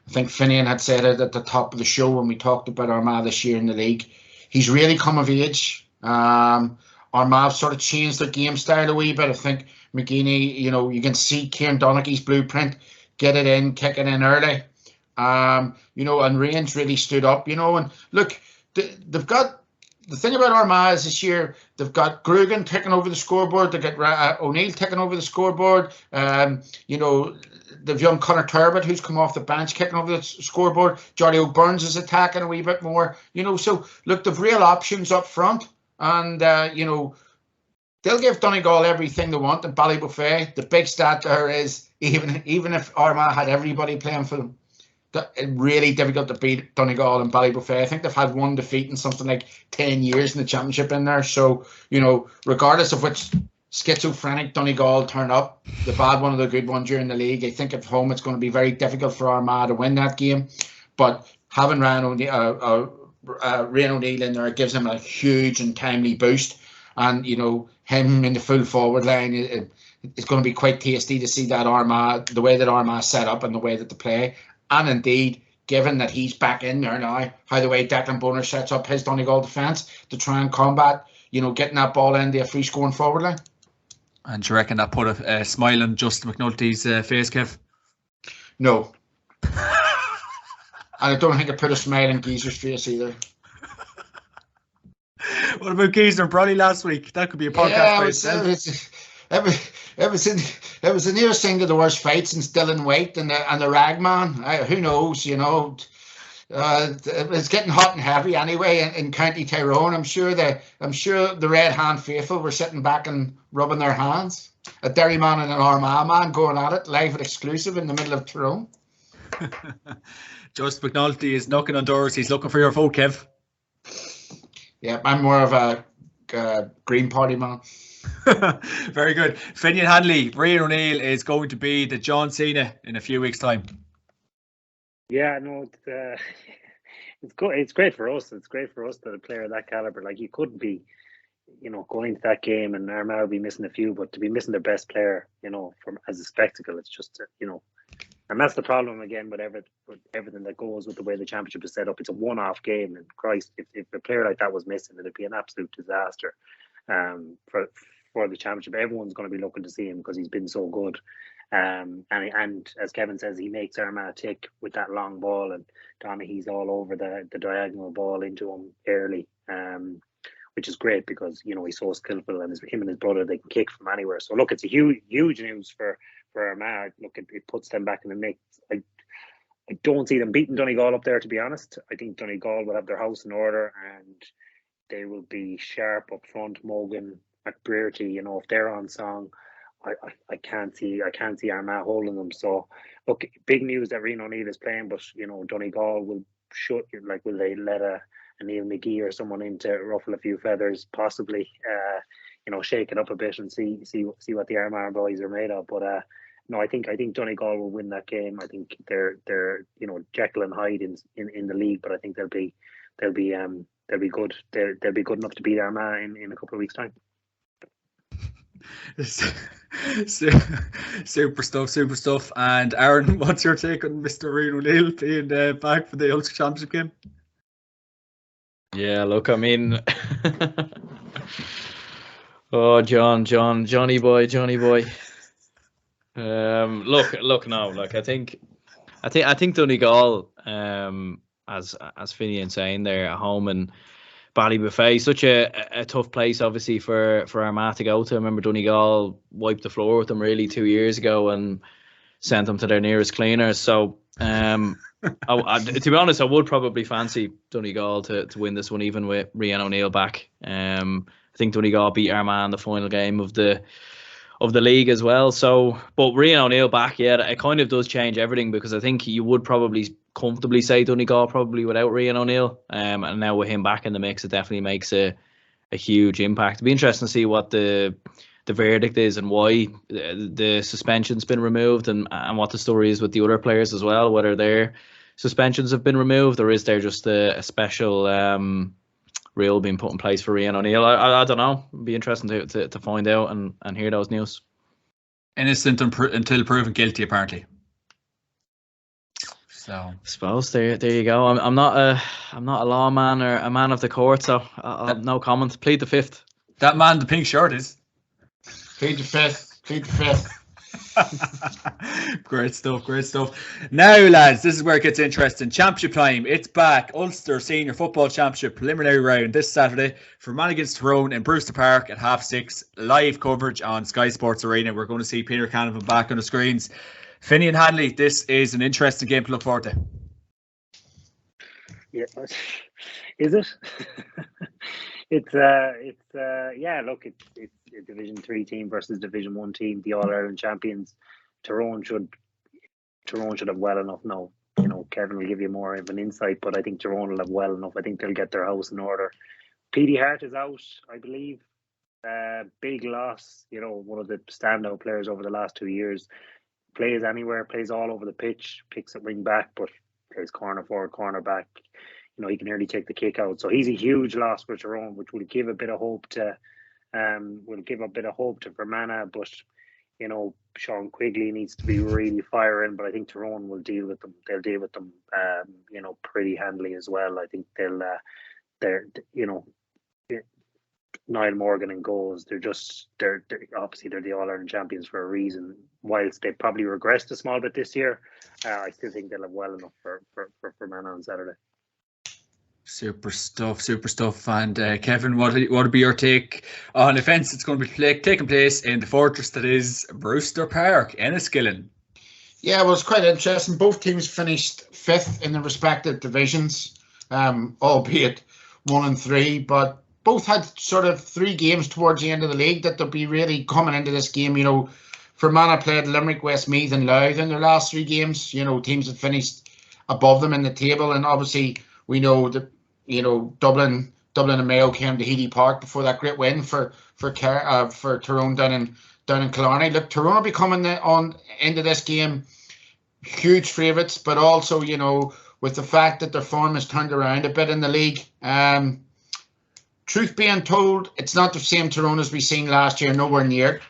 think Finian had said it at the top of the show when we talked about Armagh this year in the league. He's really come of age. Armagh sort of changed their game style a wee bit. I think McGeaney, you can see Kieran Donaghy's blueprint, get it in, kick it in early. And Rain's really stood up, and look, they've got the thing about Armagh is this year they've got Grugan taking over the scoreboard. They get O'Neill taking over the scoreboard. They've young Conor Turbot who's come off the bench kicking over the scoreboard. Jordy O'Burns is attacking a wee bit more. So look, they've real options up front, and they'll give Donegal everything they want. And Ballybuffet, the big stat there is even if Armagh had everybody playing for them, it's really difficult to beat Donegal and Ballybuffet. I think they've had 1 defeat in something like 10 years in the championship in there. So, regardless of which schizophrenic Donegal turn up, the bad one or the good one during the league, I think at home it's going to be very difficult for Armagh to win that game. But having Ryan O'Neill in there gives him a huge and timely boost. And, him in the full forward line, it's going to be quite tasty to see that Armagh, the way that Armagh set up and the way that they play. And indeed, given that he's back in there now, how the way Declan Bonner sets up his Donegal defence to try and combat, getting that ball into a free scoring forward line. And do you reckon that put a smile on Justin McNulty's face, Kev? No. And I don't think it put a smile in Geezer's face either. What about Geezer and Brolly last week? That could be a podcast Yeah, by itself. it was the nearest thing to the worst fights in Still and White and the Ragman. Who knows, you know. It's getting hot and heavy anyway in County Tyrone. I'm sure the Red Hand faithful were sitting back and rubbing their hands. A Derryman and an Armagh man going at it live and exclusive in the middle of Tyrone. Just McNulty is knocking on doors. He's looking for your vote, Kev. Yeah, I'm more of a Green Party man. Very good. Finian Hanley, Rian O'Neill is going to be the John Cena in a few weeks' time. Yeah, no, it's good. It's great for us. It's great for us that a player of that caliber, like you couldn't be, you know, going into that game and Armagh will be missing a few, but to be missing their best player, you know, from as a spectacle, it's just, you know, and that's the problem again with everything that goes with the way the championship is set up. It's a one-off game, and Christ, if a player like that was missing, it'd be an absolute disaster for the championship. Everyone's going to be looking to see him because he's been so good. And as Kevin says, he makes Armagh tick with that long ball, and Donaghy's all over the diagonal ball into him early, which is great because, you know, he's so skillful, and him and his brother, they can kick from anywhere. So look, it's a huge news for Armagh. Look, it puts them back in the mix. I don't see them beating Donegal up there, to be honest. I think Donegal will have their house in order and they will be sharp up front. Morgan, McBrearty, you know, if they're on song, I can't see Armagh holding them. So look, big news that Rian O'Neill is playing, but you know, Donegal will will they let a Neil McGee or someone in to ruffle a few feathers, possibly, you know, shake it up a bit and see what the Armagh boys are made of. But no, I think Donegal will win that game. I think they're you know, Jekyll and Hyde in the league, but I think they'll be good. They'll be good enough to beat Armagh in a couple of weeks' time. Super stuff. And Aaron, what's your take on Mr. Rian O'Neill being back for the Ulster Championship game? Yeah, look, I mean, oh, Johnny boy. Look, no, like I think Donegal, as Finian saying, there at home in Ballybuffet, such a tough place, obviously, for Armagh to go to. I remember Donegal wiped the floor with them really 2 years ago and sent them to their nearest cleaners. So, to be honest, I would probably fancy Donegal to win this one, even with Rian O'Neill back. I think Donegal beat Armagh in the final game of the league as well. So, but Rian O'Neill back, yeah, it kind of does change everything, because I think you would probably comfortably say Donegal probably without Rian O'Neill. And now with him back in the mix, it definitely makes a huge impact. It'd be interesting to see what the verdict is and why the suspension's been removed, and what the story is with the other players as well, whether their suspensions have been removed or is there just a special rule being put in place for Rian O'Neill. I don't know. It'd be interesting to find out and hear those news. Innocent until proven guilty, apparently. So I suppose there you go. I'm not a lawman or a man of the court, so I'll have no comment. Plead the fifth. That man, the pink shirt is. Plead the fifth. Great stuff. Now, lads, this is where it gets interesting. Championship time. It's back. Ulster Senior Football Championship preliminary round this Saturday. Fermanagh against Tyrone in Brewster Park at 6:30. Live coverage on Sky Sports Arena. We're going to see Peter Canavan back on the screens. Finian Hanley, this is an interesting game to look forward to. Yeah, is it? It's yeah. Look, it's a Division 3 team versus Division 1 team, the All Ireland champions. Tyrone should have well enough now. You know, Kevin will give you more of an insight, but I think Tyrone will have well enough. I think they'll get their house in order. PD Hart is out, I believe. Big loss. You know, one of the standout players over the last 2 years. Plays anywhere, plays all over the pitch, picks at wing back, but plays corner forward, corner back. You know, he can nearly take the kick out. So he's a huge loss for Tyrone, which will give a bit of hope to Fermanagh. But you know, Sean Quigley needs to be really firing. But I think Tyrone will deal with them. They'll deal with them, you know, pretty handily as well. I think they're you know, Niall Morgan and goals. They're obviously they're the All-Ireland champions for a reason. Whilst they probably regressed a small bit this year, I still think they'll have well enough for Fermanagh on Saturday. Super stuff. And Kevin, what would be your take on events that's going to be taking place in the fortress that is Brewster Park, Enniskillen? Yeah, well, it's quite interesting. Both teams finished 5th in their respective divisions, albeit 1 and 3, but both had sort of 3 games towards the end of the league that they'll be really coming into this game. You know, Fermanagh played Limerick, Westmeath and Louth in their last 3 games. You know, teams that finished above them in the table, and obviously we know that, you know, Dublin and Mayo came to Healy Park before that great win for Tyrone down in Killarney. Look, Tyrone will be coming on into this game huge favourites, but also, you know, with the fact that their form has turned around a bit in the league. Truth being told, it's not the same Tyrone as we seen last year, nowhere near.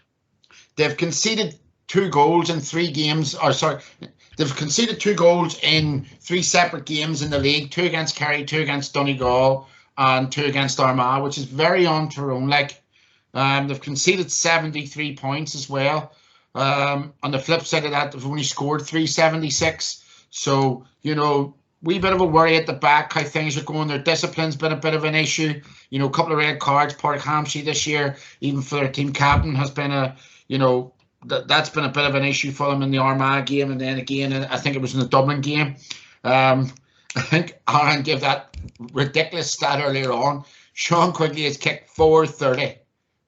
They've conceded 2 goals in 3 games, they've conceded 2 goals in 3 separate games in the league, 2 against Kerry, 2 against Donegal, and 2 against Armagh, which is very on Tyrone. They've conceded 73 points as well. On the flip side of that, they've only scored 376. So, you know, wee bit of a worry at the back how things are going. Their discipline's been a bit of an issue. You know, a couple of red cards. Pádraig Hampshire this year, even for their team captain, has been that's been a bit of an issue for them in the Armagh game, and then again, I think it was in the Dublin game. I think Aaron gave that ridiculous stat earlier on. Sean Quigley has kicked 430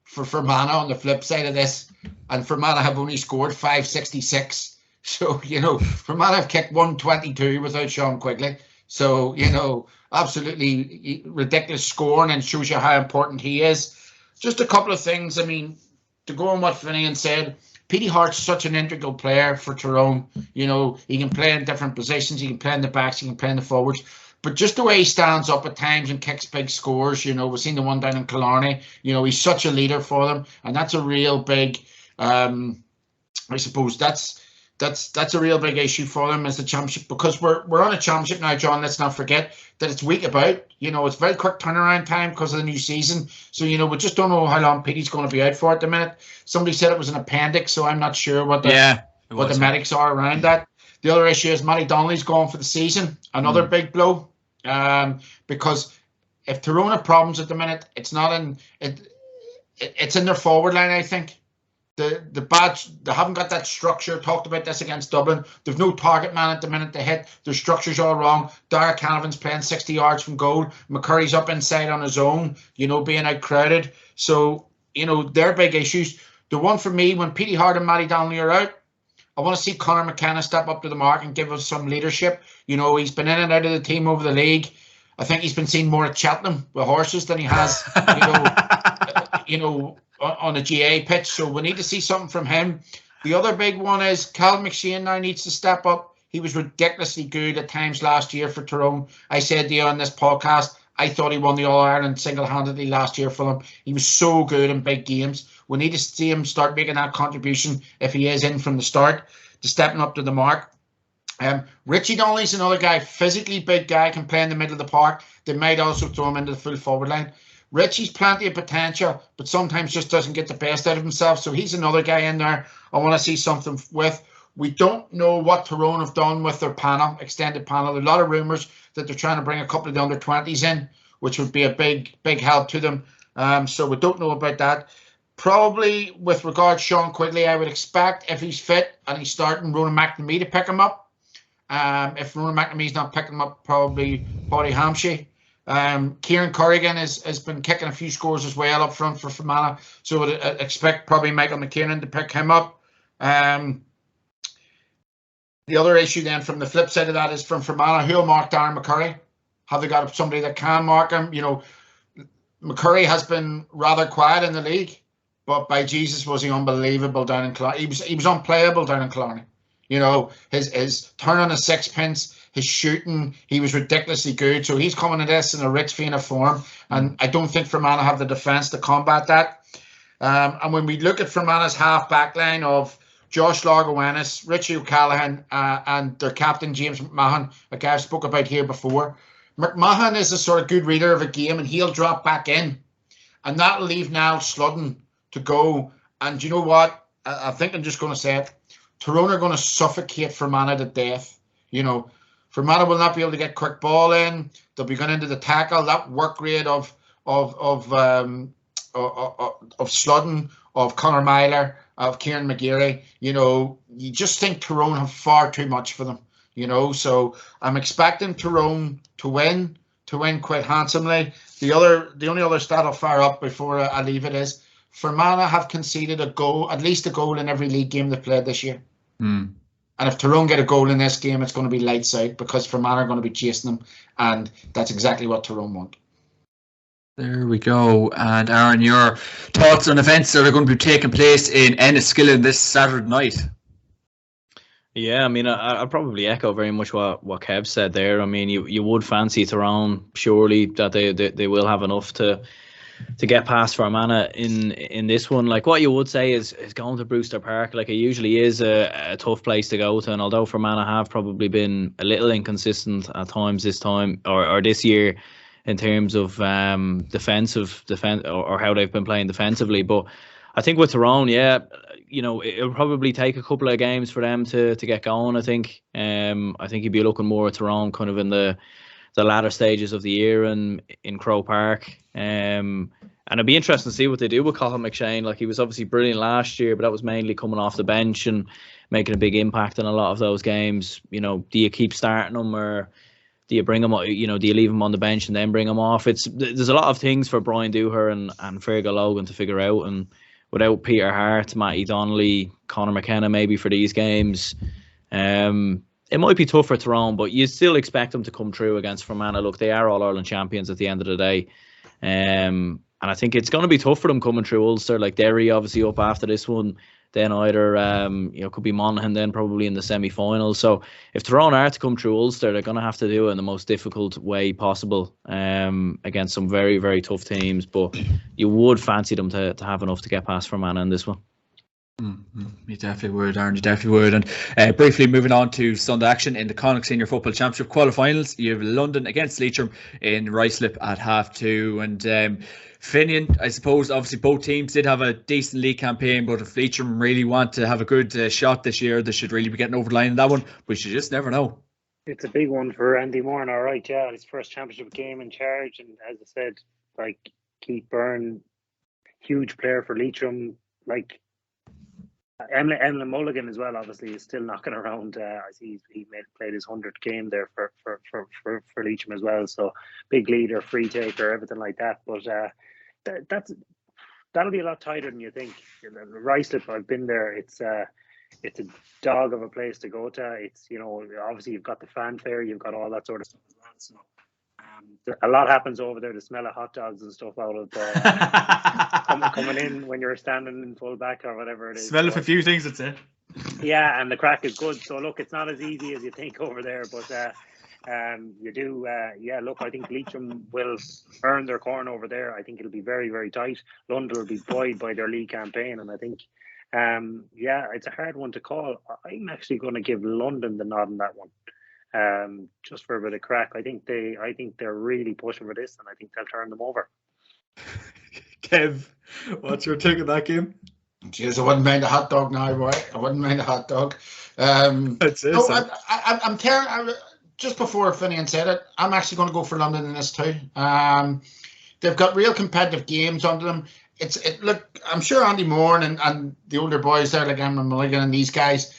for Fermanagh on the flip side of this, and Fermanagh have only scored 566. So, you know, Fermanagh have kicked 122 without Sean Quigley. So, you know, absolutely ridiculous scoring, and shows you how important he is. Just a couple of things. I mean, to go on what Finian said, Petey Hart's such an integral player for Tyrone. You know, he can play in different positions. He can play in the backs. He can play in the forwards. But just the way he stands up at times and kicks big scores, you know, we've seen the one down in Killarney. You know, he's such a leader for them. And that's a real big, I suppose that's a real big issue for them as the championship, because we're on a championship now, John. Let's not forget that it's week about. You know, it's very quick turnaround time because of the new season. So, you know, we just don't know how long Petey's going to be out for at the minute. Somebody said it was an appendix, so I'm not sure what the medics are around that. The other issue is Matty Donnelly's gone for the season. Another big blow, because if Tyrone have problems at the minute, it's not in it's in their forward line, I think. The badge, they haven't got that structure. Talked about this against Dublin. There's no target man at the minute to hit. Their structure's all wrong. Dara Canavan's playing 60 yards from goal. McCurry's up inside on his own, you know, being outcrowded. So, you know, they're big issues. The one for me, when Petey Hart and Matty Donnelly are out, I want to see Conor McKenna step up to the mark and give us some leadership. You know, he's been in and out of the team over the league. I think he's been seen more at Cheltenham with horses than he has, you know, on a GAA pitch. So we need to see something from him. The other big one is Cal McShane now needs to step up. He was ridiculously good at times last year for Tyrone. I said to you on this podcast, I thought he won the All-Ireland single-handedly last year for them. He was so good in big games. We need to see him start making that contribution, if he is in from the start, to stepping up to the mark. Richie Donnelly's another guy, physically big guy, can play in the middle of the park. They might also throw him into the full forward line. Richie's plenty of potential, but sometimes just doesn't get the best out of himself. So he's another guy in there I want to see something with. We don't know what Tyrone have done with their panel, extended panel. There are a lot of rumours that they're trying to bring a couple of the under-20s in, which would be a big help to them. So we don't know about that. Probably with regard to Sean Quigley, I would expect if he's fit and he's starting, Ronan McNamee to pick him up. If Ronan McNamee's not picking him up, probably Pádraig Hampshire. Kieran Corrigan has been kicking a few scores as well up front for Fermanagh, so I would expect probably Michael McKinnon to pick him up. The other issue then from the flip side of that is from Fermanagh, who'll mark Darren McCurry? Have they got somebody that can mark him? You know, McCurry has been rather quiet in the league, but by Jesus was he unbelievable down in Killarney. He was unplayable down in Killarney. You know, his turn on a sixpence, his shooting, he was ridiculously good. So he's coming at this in a rich vein of form. And I don't think Fermanagh have the defence to combat that. And when we look at Fermanagh's half-back line of Josh Largowanis, Richie O'Callaghan, and their captain, James McMahon, a guy I've spoke about here before. McMahon is a sort of good reader of a game, and he'll drop back in and that'll leave now Sludden to go. And you know what? I think I'm just going to say it. Tyrone are going to suffocate Fermanagh to death. You know, Fermanagh will not be able to get quick ball in. They'll be going into the tackle. That work rate of Sludden, of Conor Myler, of Kieran McGeary. You know, you just think Tyrone have far too much for them. You know, so I'm expecting Tyrone to win quite handsomely. The only other stat I'll fire up before I leave it is Fermanagh have conceded at least a goal in every league game they've played this year. Mm. And if Tyrone get a goal in this game, it's going to be lights out because Fermanagh are going to be chasing them, and that's exactly what Tyrone want. There we go. And Aaron, your thoughts on events that are going to be taking place in Enniskillen this Saturday night? Yeah, I mean, I'd probably echo very much what Kev said there. I mean, you would fancy Tyrone, surely, that they will have enough to get past Fermanagh in this one. Like, what you would say is going to Brewster Park, like, it usually is a tough place to go to. And although Fermanagh have probably been a little inconsistent at times this time or this year in terms of defense or how they've been playing defensively, but I think with Tyrone, yeah, you know, it'll probably take a couple of games for them to get going. I think you'd be looking more at Tyrone kind of in the latter stages of the year and in Croke Park. And it'd be interesting to see what they do with Colin McShane. Like, he was obviously brilliant last year, but that was mainly coming off the bench and making a big impact in a lot of those games. You know, do you keep starting him, or do you bring him? You know, do you leave him on the bench and then bring him off? There's a lot of things for Brian Dooher and Fergal Logan to figure out. And without Peter Hart, Matty Donnelly, Conor McKenna maybe for these games, it might be tough for Tyrone, but you still expect them to come through against Fermanagh. Look, they are All-Ireland champions at the end of the day. And I think it's going to be tough for them coming through Ulster. Like, Derry obviously up after this one. Then either, could be Monaghan then probably in the semi-final. So if Tyrone are to come through Ulster, they're going to have to do it in the most difficult way possible against some very, very tough teams. But you would fancy them to have enough to get past Fermanagh in this one. You definitely would, Aaron. You definitely would. And briefly moving on to Sunday action in the Connacht Senior Football Championship quarterfinals, you have London against Leitrim in Ruislip at 2:30. And Finian, I suppose, obviously both teams did have a decent league campaign, but if Leitrim really want to have a good shot this year, they should really be getting over the line in that one. But you just never know. It's a big one for Andy Moran, all right. Yeah, his first championship game in charge, and as I said, like, Keith Byrne, huge player for Leitrim. Like, Emlyn Mulligan as well, obviously, is still knocking around. I see he played his 100th game there for Leitrim as well. So big leader, free taker, everything like that. But that'll be a lot tighter than you think. Ruislip, I've been there. It's a dog of a place to go to. It's, you know, obviously you've got the fanfare, you've got all that sort of stuff as well. So a lot happens over there. The smell of hot dogs and stuff out of the coming in when you're standing in full back or whatever it is. Smell of a few things, I'd say. Yeah, and the crack is good. So look, it's not as easy as you think over there, but you do. Look, I think Leitrim will earn their corn over there. I think it'll be very, very tight. London will be buoyed by their league campaign, and I think, it's a hard one to call. I'm actually going to give London the nod on that one. Just for a bit of crack. I think they're really pushing for this, and I think they'll turn them over. Kev, what's your take of that game? Jeez, I wouldn't mind a hot dog now, boy. I wouldn't mind a hot dog. That's it. I'm tearing. Just before Finian said it, I'm actually going to go for London in this too. They've got real competitive games under them. Look, I'm sure Andy Moore and the older boys there, like Emma Mulligan and these guys,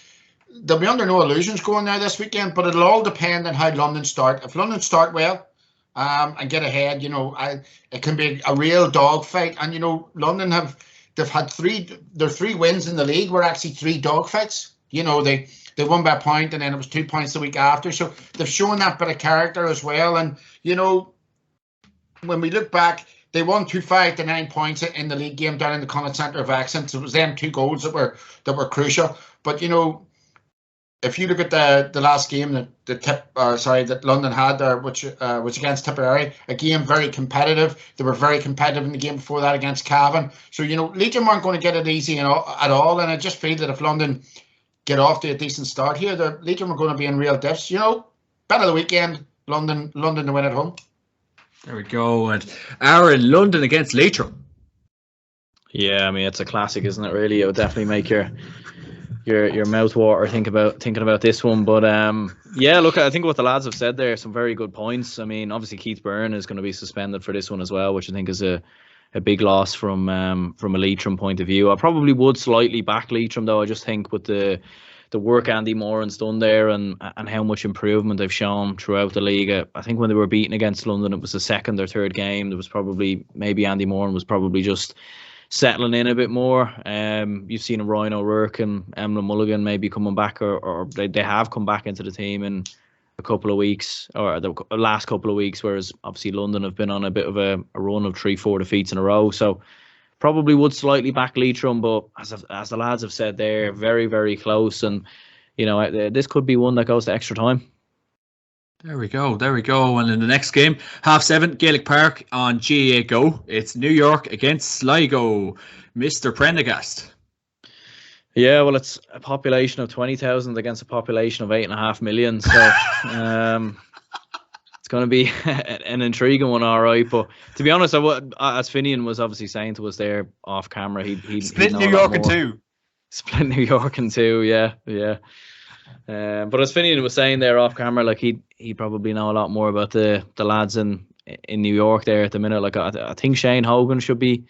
they'll be under no illusions going there this weekend, but it'll all depend on how London start. If London start well and get ahead, you know, it can be a real dogfight. And, you know, London they've had their 3 wins in the league were actually 3 dogfights. You know, they won by a point and then it was 2 points the week after. So they've shown that bit of character as well. And, you know, when we look back, they won 2-5 to 9 points in the league game down in the Connacht Centre of Excellence. It was them 2 goals that were crucial. But, you know, if you look at the last game that London had there, which was against Tipperary, a game very competitive. They were very competitive in the game before that against Cavan. So, you know, Leitrim aren't going to get it easy at all. And I just feel that if London get off to a decent start here, Leitrim are going to be in real diffs. You know, bet of the weekend, London to win at home. There we go. And Aaron, London against Leitrim. Yeah, I mean it's a classic, isn't it? Really, it would definitely make your mouth water thinking about this one. But yeah, look, I think what the lads have said there, some very good points. I mean, obviously Keith Byrne is going to be suspended for this one as well, which I think is a big loss from a Leitrim point of view. I probably would slightly back Leitrim though. I just think with the work Andy Moran's done there and how much improvement they've shown throughout the league. I think when they were beaten against London, it was the second or third game. There was probably maybe Andy Moran was probably just settling in a bit more. You've seen Ryan O'Rourke and Emlyn Mulligan maybe coming back, or they have come back into the team in a couple of weeks, or the last couple of weeks, whereas obviously London have been on a bit of a run of 3-4 defeats in a row. So probably would slightly back Leitrim, but as the lads have said, they're very, very close, and you know this could be one that goes to extra time. There we go. And in the next game, 7:30, Gaelic Park on GAA Go. It's New York against Sligo. Mr. Prendergast. Yeah, well, it's a population of 20,000 against a population of 8.5 million. So it's going to be an intriguing one, all right. But to be honest, as Finian was obviously saying to us there off camera, he split New York in two. Split New York in two, yeah. But as Finian was saying there off camera, like he probably know a lot more about the lads in New York there at the minute. Like I think Shane Hogan should be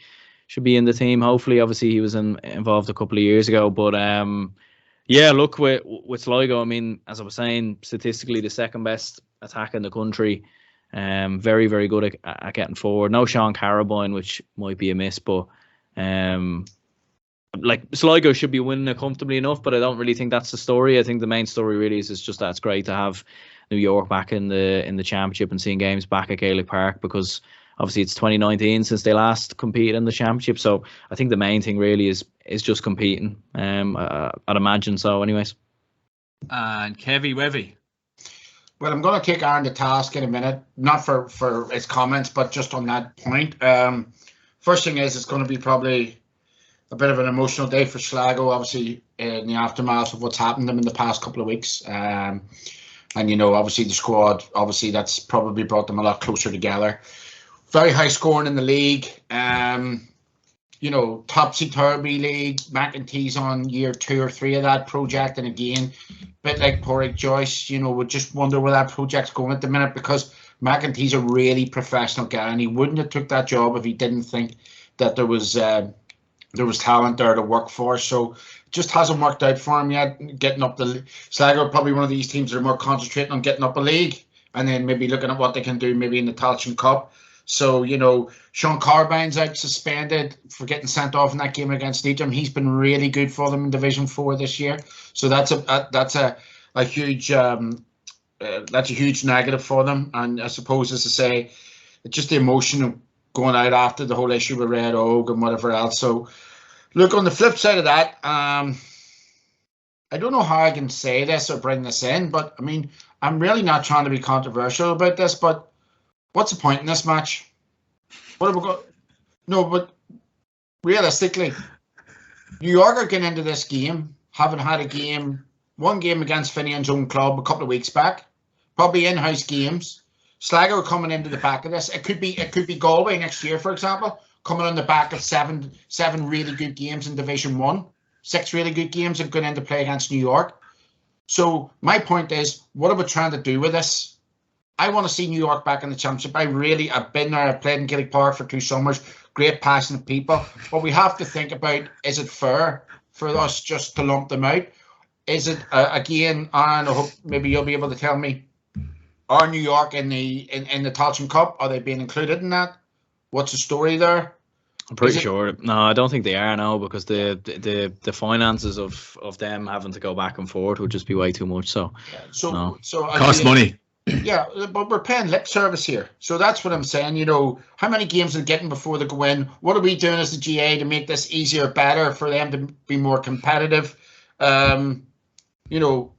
in the team. Hopefully, obviously he was involved a couple of years ago. But yeah, look with Sligo. I mean, as I was saying, statistically the second best attack in the country. Very, very good at getting forward. No Sean Carabine, which might be a miss, but like Sligo should be winning it comfortably enough, but I don't really think that's the story. I think the main story really is just that it's great to have New York back in the championship and seeing games back at Gaelic Park, because obviously it's 2019 since they last competed in the championship. So I think the main thing really is just competing. I'd imagine so, anyways. And Kevy Wevy. Well, I'm going to take Aaron to task in a minute, not for his comments, but just on that point. First thing is, it's going to be probably a bit of an emotional day for Sligo, obviously, in the aftermath of what's happened to them in the past couple of weeks. And, you know, obviously the squad, obviously that's probably brought them a lot closer together. Very high scoring in the league. You know, topsy-turvy league. McEntee's on year 2 or 3 of that project. And again, a bit like Porrick Joyce, you know, would just wonder where that project's going at the minute, because McEntee's a really professional guy and he wouldn't have took that job if he didn't think that there was talent there to work for. So it just hasn't worked out for him yet. Getting up the Sligo are probably one of these teams that are more concentrating on getting up a league and then maybe looking at what they can do maybe in the Tailteann Cup. So, you know, Sean Carbine's out suspended for getting sent off in that game against Leitrim. He's been really good for them in Division 4 this year. So that's a huge negative for them. And I suppose, as I say, it's just the emotion of going out after the whole issue with Red Oak and whatever else. So, look, on the flip side of that, I don't know how I can say this or bring this in, but I mean, I'm really not trying to be controversial about this, but what's the point in this match? What are we going? No, but realistically, New York are getting into this game, having had one game against Finian's own club a couple of weeks back, probably in-house games. Sligo are coming into the back of this. It could be Galway next year, for example, coming on the back of seven really good games in Division 1, 6 really good games and going into play against New York. So my point is, what are we trying to do with this? I want to see New York back in the championship. I've been there. I've played in Gaelic Park for 2 summers. Great, passionate people. But we have to think about, is it fair for us just to lump them out? Is it, again, Aaron, I hope maybe you'll be able to tell me, are New York in the Tailteann Cup? Are they being included in that? What's the story there? I'm pretty sure. No, I don't think they are now, because the finances of them having to go back and forth would just be way too much. So, no. Cost money. Yeah, but we're paying lip service here. So that's what I'm saying. You know, how many games are they getting before they go in? What are we doing as the GAA to make this easier, better for them to be more competitive? You know,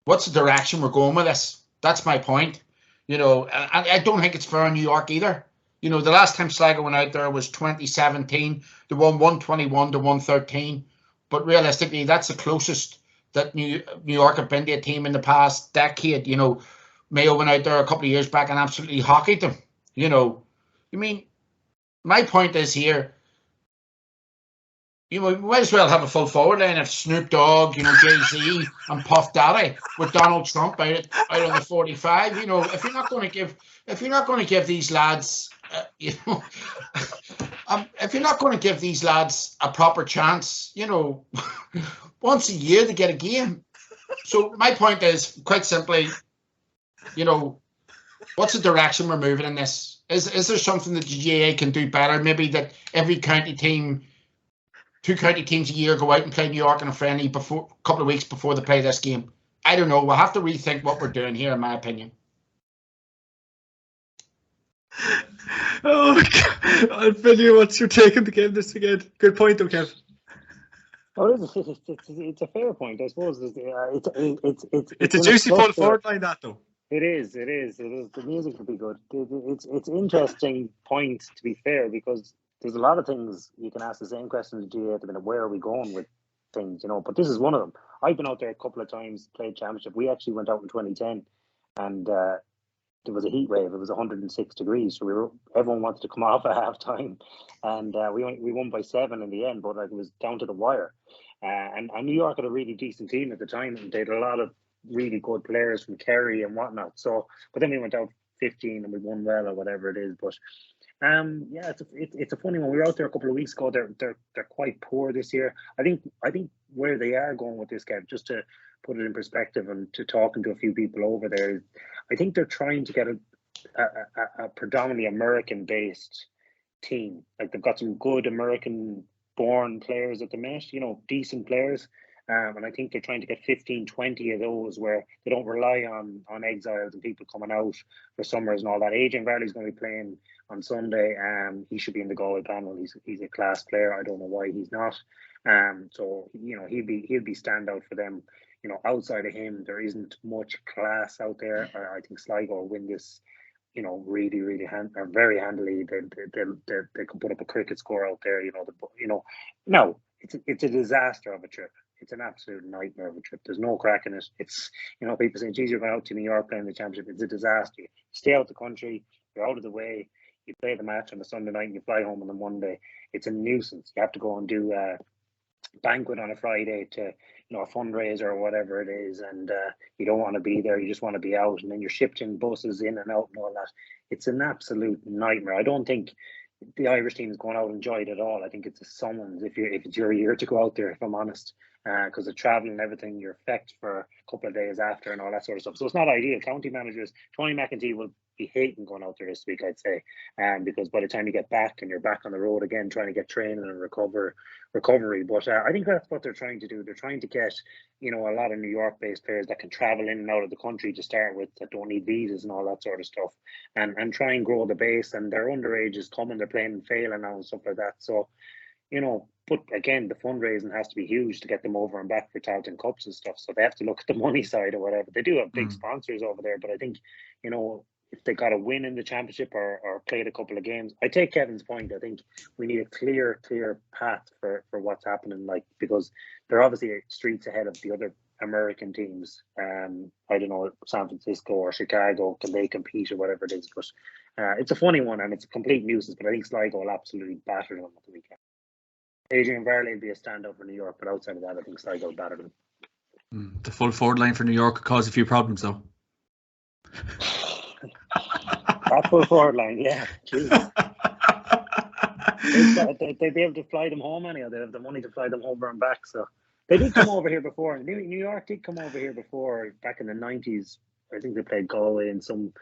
what's the direction we're going with this? That's my point. You know, I don't think it's fair in New York either. You know, the last time Sligo went out there was 2017. They won 121 to 113. But realistically, that's the closest that New York have been to a team in the past decade. You know, Mayo went out there a couple of years back and absolutely hockeyed them. You know, I mean, my point is here, we might as well have a full forward line of Snoop Dogg, Jay-Z and Puff Daddy with Donald Trump out on the 45. If you're not going to give these lads, if you're not going to give these lads a proper chance, once a year to get a game. So my point is quite simply, what's the direction we're moving in this? Is there something that the GAA can do better? Maybe that every county team, 2 county teams a year, go out and play New York in a friendly a couple of weeks before they play this game. I don't know. We'll have to rethink what we're doing here, in my opinion. Oh, Billy, what's your take on the game this again? Good point, though, Kev. Oh, it's a fair point, I suppose. It's a juicy full forward line, that though. It is. The music will be good. It's interesting point, to be fair, because there's a lot of things you can ask the same question to GAA at the minute. Where are we going with things, But this is one of them. I've been out there a couple of times, played championship. We actually went out in 2010, and there was a heat wave. It was 106 degrees, so everyone wanted to come off at half time, and we won by 7 in the end, but it was down to the wire. And New York had a really decent team at the time, and they had a lot of really good players from Kerry and whatnot. So, but then we went out 15 and we won well or whatever it is. But it's a funny one. We were out there a couple of weeks ago. They're quite poor this year. I think where they are going with this game, just to put it in perspective and to talking to a few people over there, I think they're trying to get a predominantly American-based team. Like, they've got some good American-born players at the minute, decent players. And I think they're trying to get 15, 20 of those where they don't rely on exiles and people coming out for summers and all that. Adrian Varley's going to be playing on Sunday. He should be in the Galway panel. He's a class player. I don't know why he's not. So he'll be standout for them. Outside of him, there isn't much class out there. I think Sligo will win this. Really, really very handily. They can put up a cricket score out there. No, it's a disaster of a trip. It's an absolute nightmare of a trip. There's no crack in it. It's, people saying, geez, you're going out to New York playing the championship. It's a disaster. You stay out the country, you're out of the way, you play the match on a Sunday night and you fly home on the Monday. It's a nuisance. You have to go and do a banquet on a Friday to, a fundraiser or whatever it is, and you don't want to be there. You just want to be out, and then you're shipped in buses in and out and all that. It's an absolute nightmare. I don't think the Irish team is going out and enjoy it at all. I think it's a summons if it's your year to go out there, if I'm honest, because the travel and everything, you're affected for a couple of days after and all that sort of stuff. So it's not ideal. County managers, Tony McEntee will be hating going out there this week, I'd say, because by the time you get back and you're back on the road again, trying to get training and recovery. But I think that's what they're trying to do. They're trying to get, a lot of New York-based players that can travel in and out of the country to start with, that don't need visas and all that sort of stuff, and try and grow the base. And their underage is coming. They're playing in Failing now and stuff like that. So, but again, the fundraising has to be huge to get them over and back for Tailteann Cups and stuff. So they have to look at the money side or whatever. They do have big sponsors over there, but I think, if they got to win in the championship or played a couple of games, I take Kevin's point. I think we need a clear path for what's happening, because they're obviously streets ahead of the other American teams. I don't know, San Francisco or Chicago, can they compete or whatever it is? But it's a funny one and it's a complete nuisance, but I think Sligo will absolutely batter them at the weekend. Adrian Varley will be a standout for New York, but outside of that, I think Sligo will batter them. The full forward line for New York could cause a few problems, though. That full forward line, yeah. They'd be able to fly them home anyhow. They have the money to fly them over and back. So they did come over here before. New York did come over here before, back in the 90s. I think they played Galway in some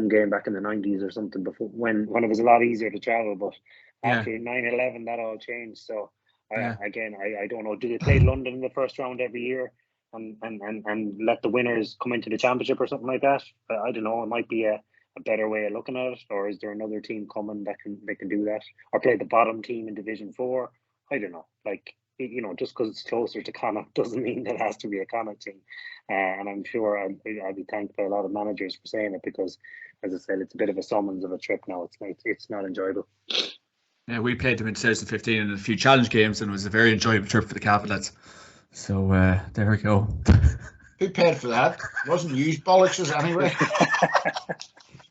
game back in the 90s or something, before when it was a lot easier to travel. But after 9/11, that all changed. So again, I don't know. Do they play London in the first round every year and let the winners come into the championship or something like that? I don't know. It might be a better way of looking at it, or is there another team coming that can do that, or play the bottom team in Division 4? I don't know. Just because it's closer to Connacht doesn't mean that it has to be a Connacht team. And I'm sure I'll be thanked by a lot of managers for saying it, because, as I said, it's a bit of a summons of a trip now. It's not enjoyable. Yeah, we played them in 2015 in a few challenge games, and it was a very enjoyable trip for the Capitals. So there we go. Who paid for that? It wasn't you bollocks anyway.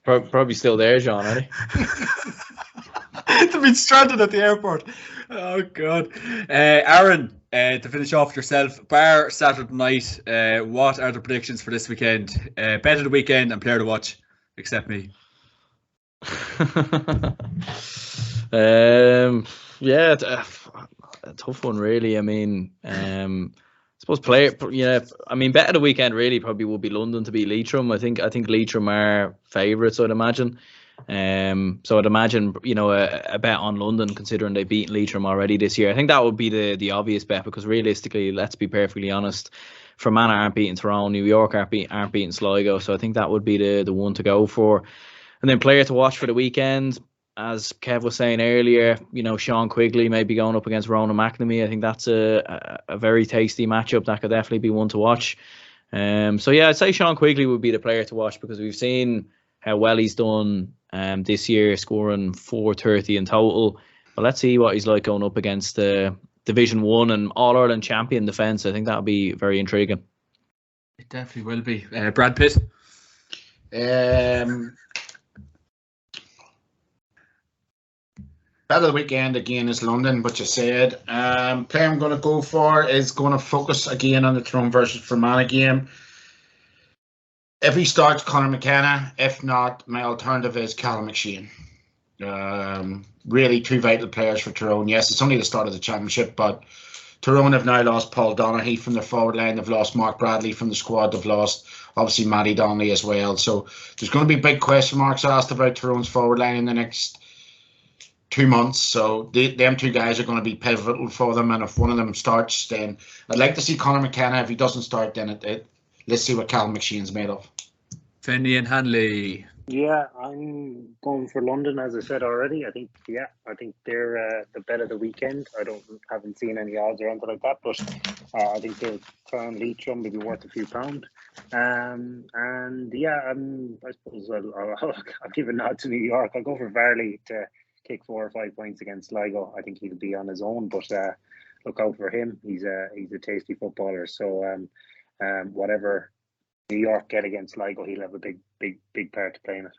Probably still there, John, aren't they? They've been stranded at the airport. Oh God, Aaron. To finish off yourself, bar Saturday night. What are the predictions for this weekend? Bet of the weekend and player to watch, except me. Yeah, a tough one, really. I mean, I suppose player. Yeah, I mean, bet of the weekend really probably would be London to beat Leitrim. I think Leitrim are favourites, I'd imagine. So I'd imagine, you know, a bet on London, considering they've beaten Leitrim already this year. I think that would be the obvious bet, because realistically, let's be perfectly honest, Fermanagh aren't beating Tyrone, New York aren't beating Sligo. So I think that would be the one to go for. And then player to watch for the weekend, as Kev was saying earlier, you know, Sean Quigley may be going up against Ronan McNamee. I think that's a very tasty matchup. That could definitely be one to watch. So yeah, I'd say Sean Quigley would be the player to watch, because we've seen how well he's done this year, scoring 430 in total. But let's see what he's like going up against the Division 1 and All-Ireland champion defence. I think that would be very intriguing. It definitely will be. Brad Pitt? Bet of the weekend again is London, but you said. Player I'm going to go for is going to focus again on the Tyrone versus Fermanagh game. If he starts, Conor McKenna. If not, my alternative is Callum McShane. Really two vital players for Tyrone. Yes, it's only the start of the championship, but Tyrone have now lost Paul Donaghy from their forward line. They've lost Mark Bradley from the squad. They've lost, obviously, Matty Donnelly as well. So there's going to be big question marks asked about Tyrone's forward line in the next 2 months. So them two guys are going to be pivotal for them. And if one of them starts, then I'd like to see Conor McKenna. If he doesn't start, then let's see what Callum McShane's made of. Fenian Hanley. Yeah, I'm going for London, as I said already. I think they're the bet of the weekend. Haven't seen any odds or anything like that, but I think they'll turn Leitrim, maybe worth a few pounds. And yeah, I suppose I'll give a nod to New York. I'll go for Varley to kick 4 or 5 points against Sligo. I think he'll be on his own, but look out for him. He's a tasty footballer. So whatever New York get against Sligo, he'll have a big part to play in it.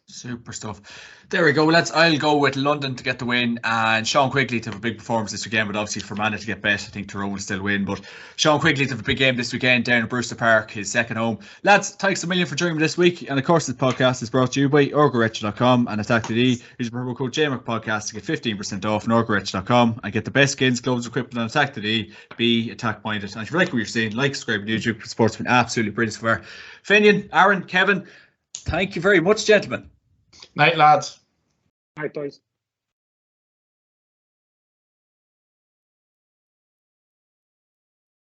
Super stuff. There we go. I'll go with London to get the win, and Sean Quigley to have a big performance this weekend, but obviously Fermanagh to get bet. I think Tyrone will still win, but Sean Quigley to have a big game this weekend down at Brewster Park, his second home. Lads, thanks a million for joining me this week, and of course this podcast is brought to you by Armagh.com and Atak.ie. Use the promo code JMAC to get 15% off on Armagh.com and get the best skins, gloves, equipment on Atak.ie. Be attack minded, and if you like what you're seeing, like, subscribe to YouTube. Sport's been absolutely brilliant so far. Finian, Aaron, Kevin, thank you very much, gentlemen. Night, lads. Night, boys.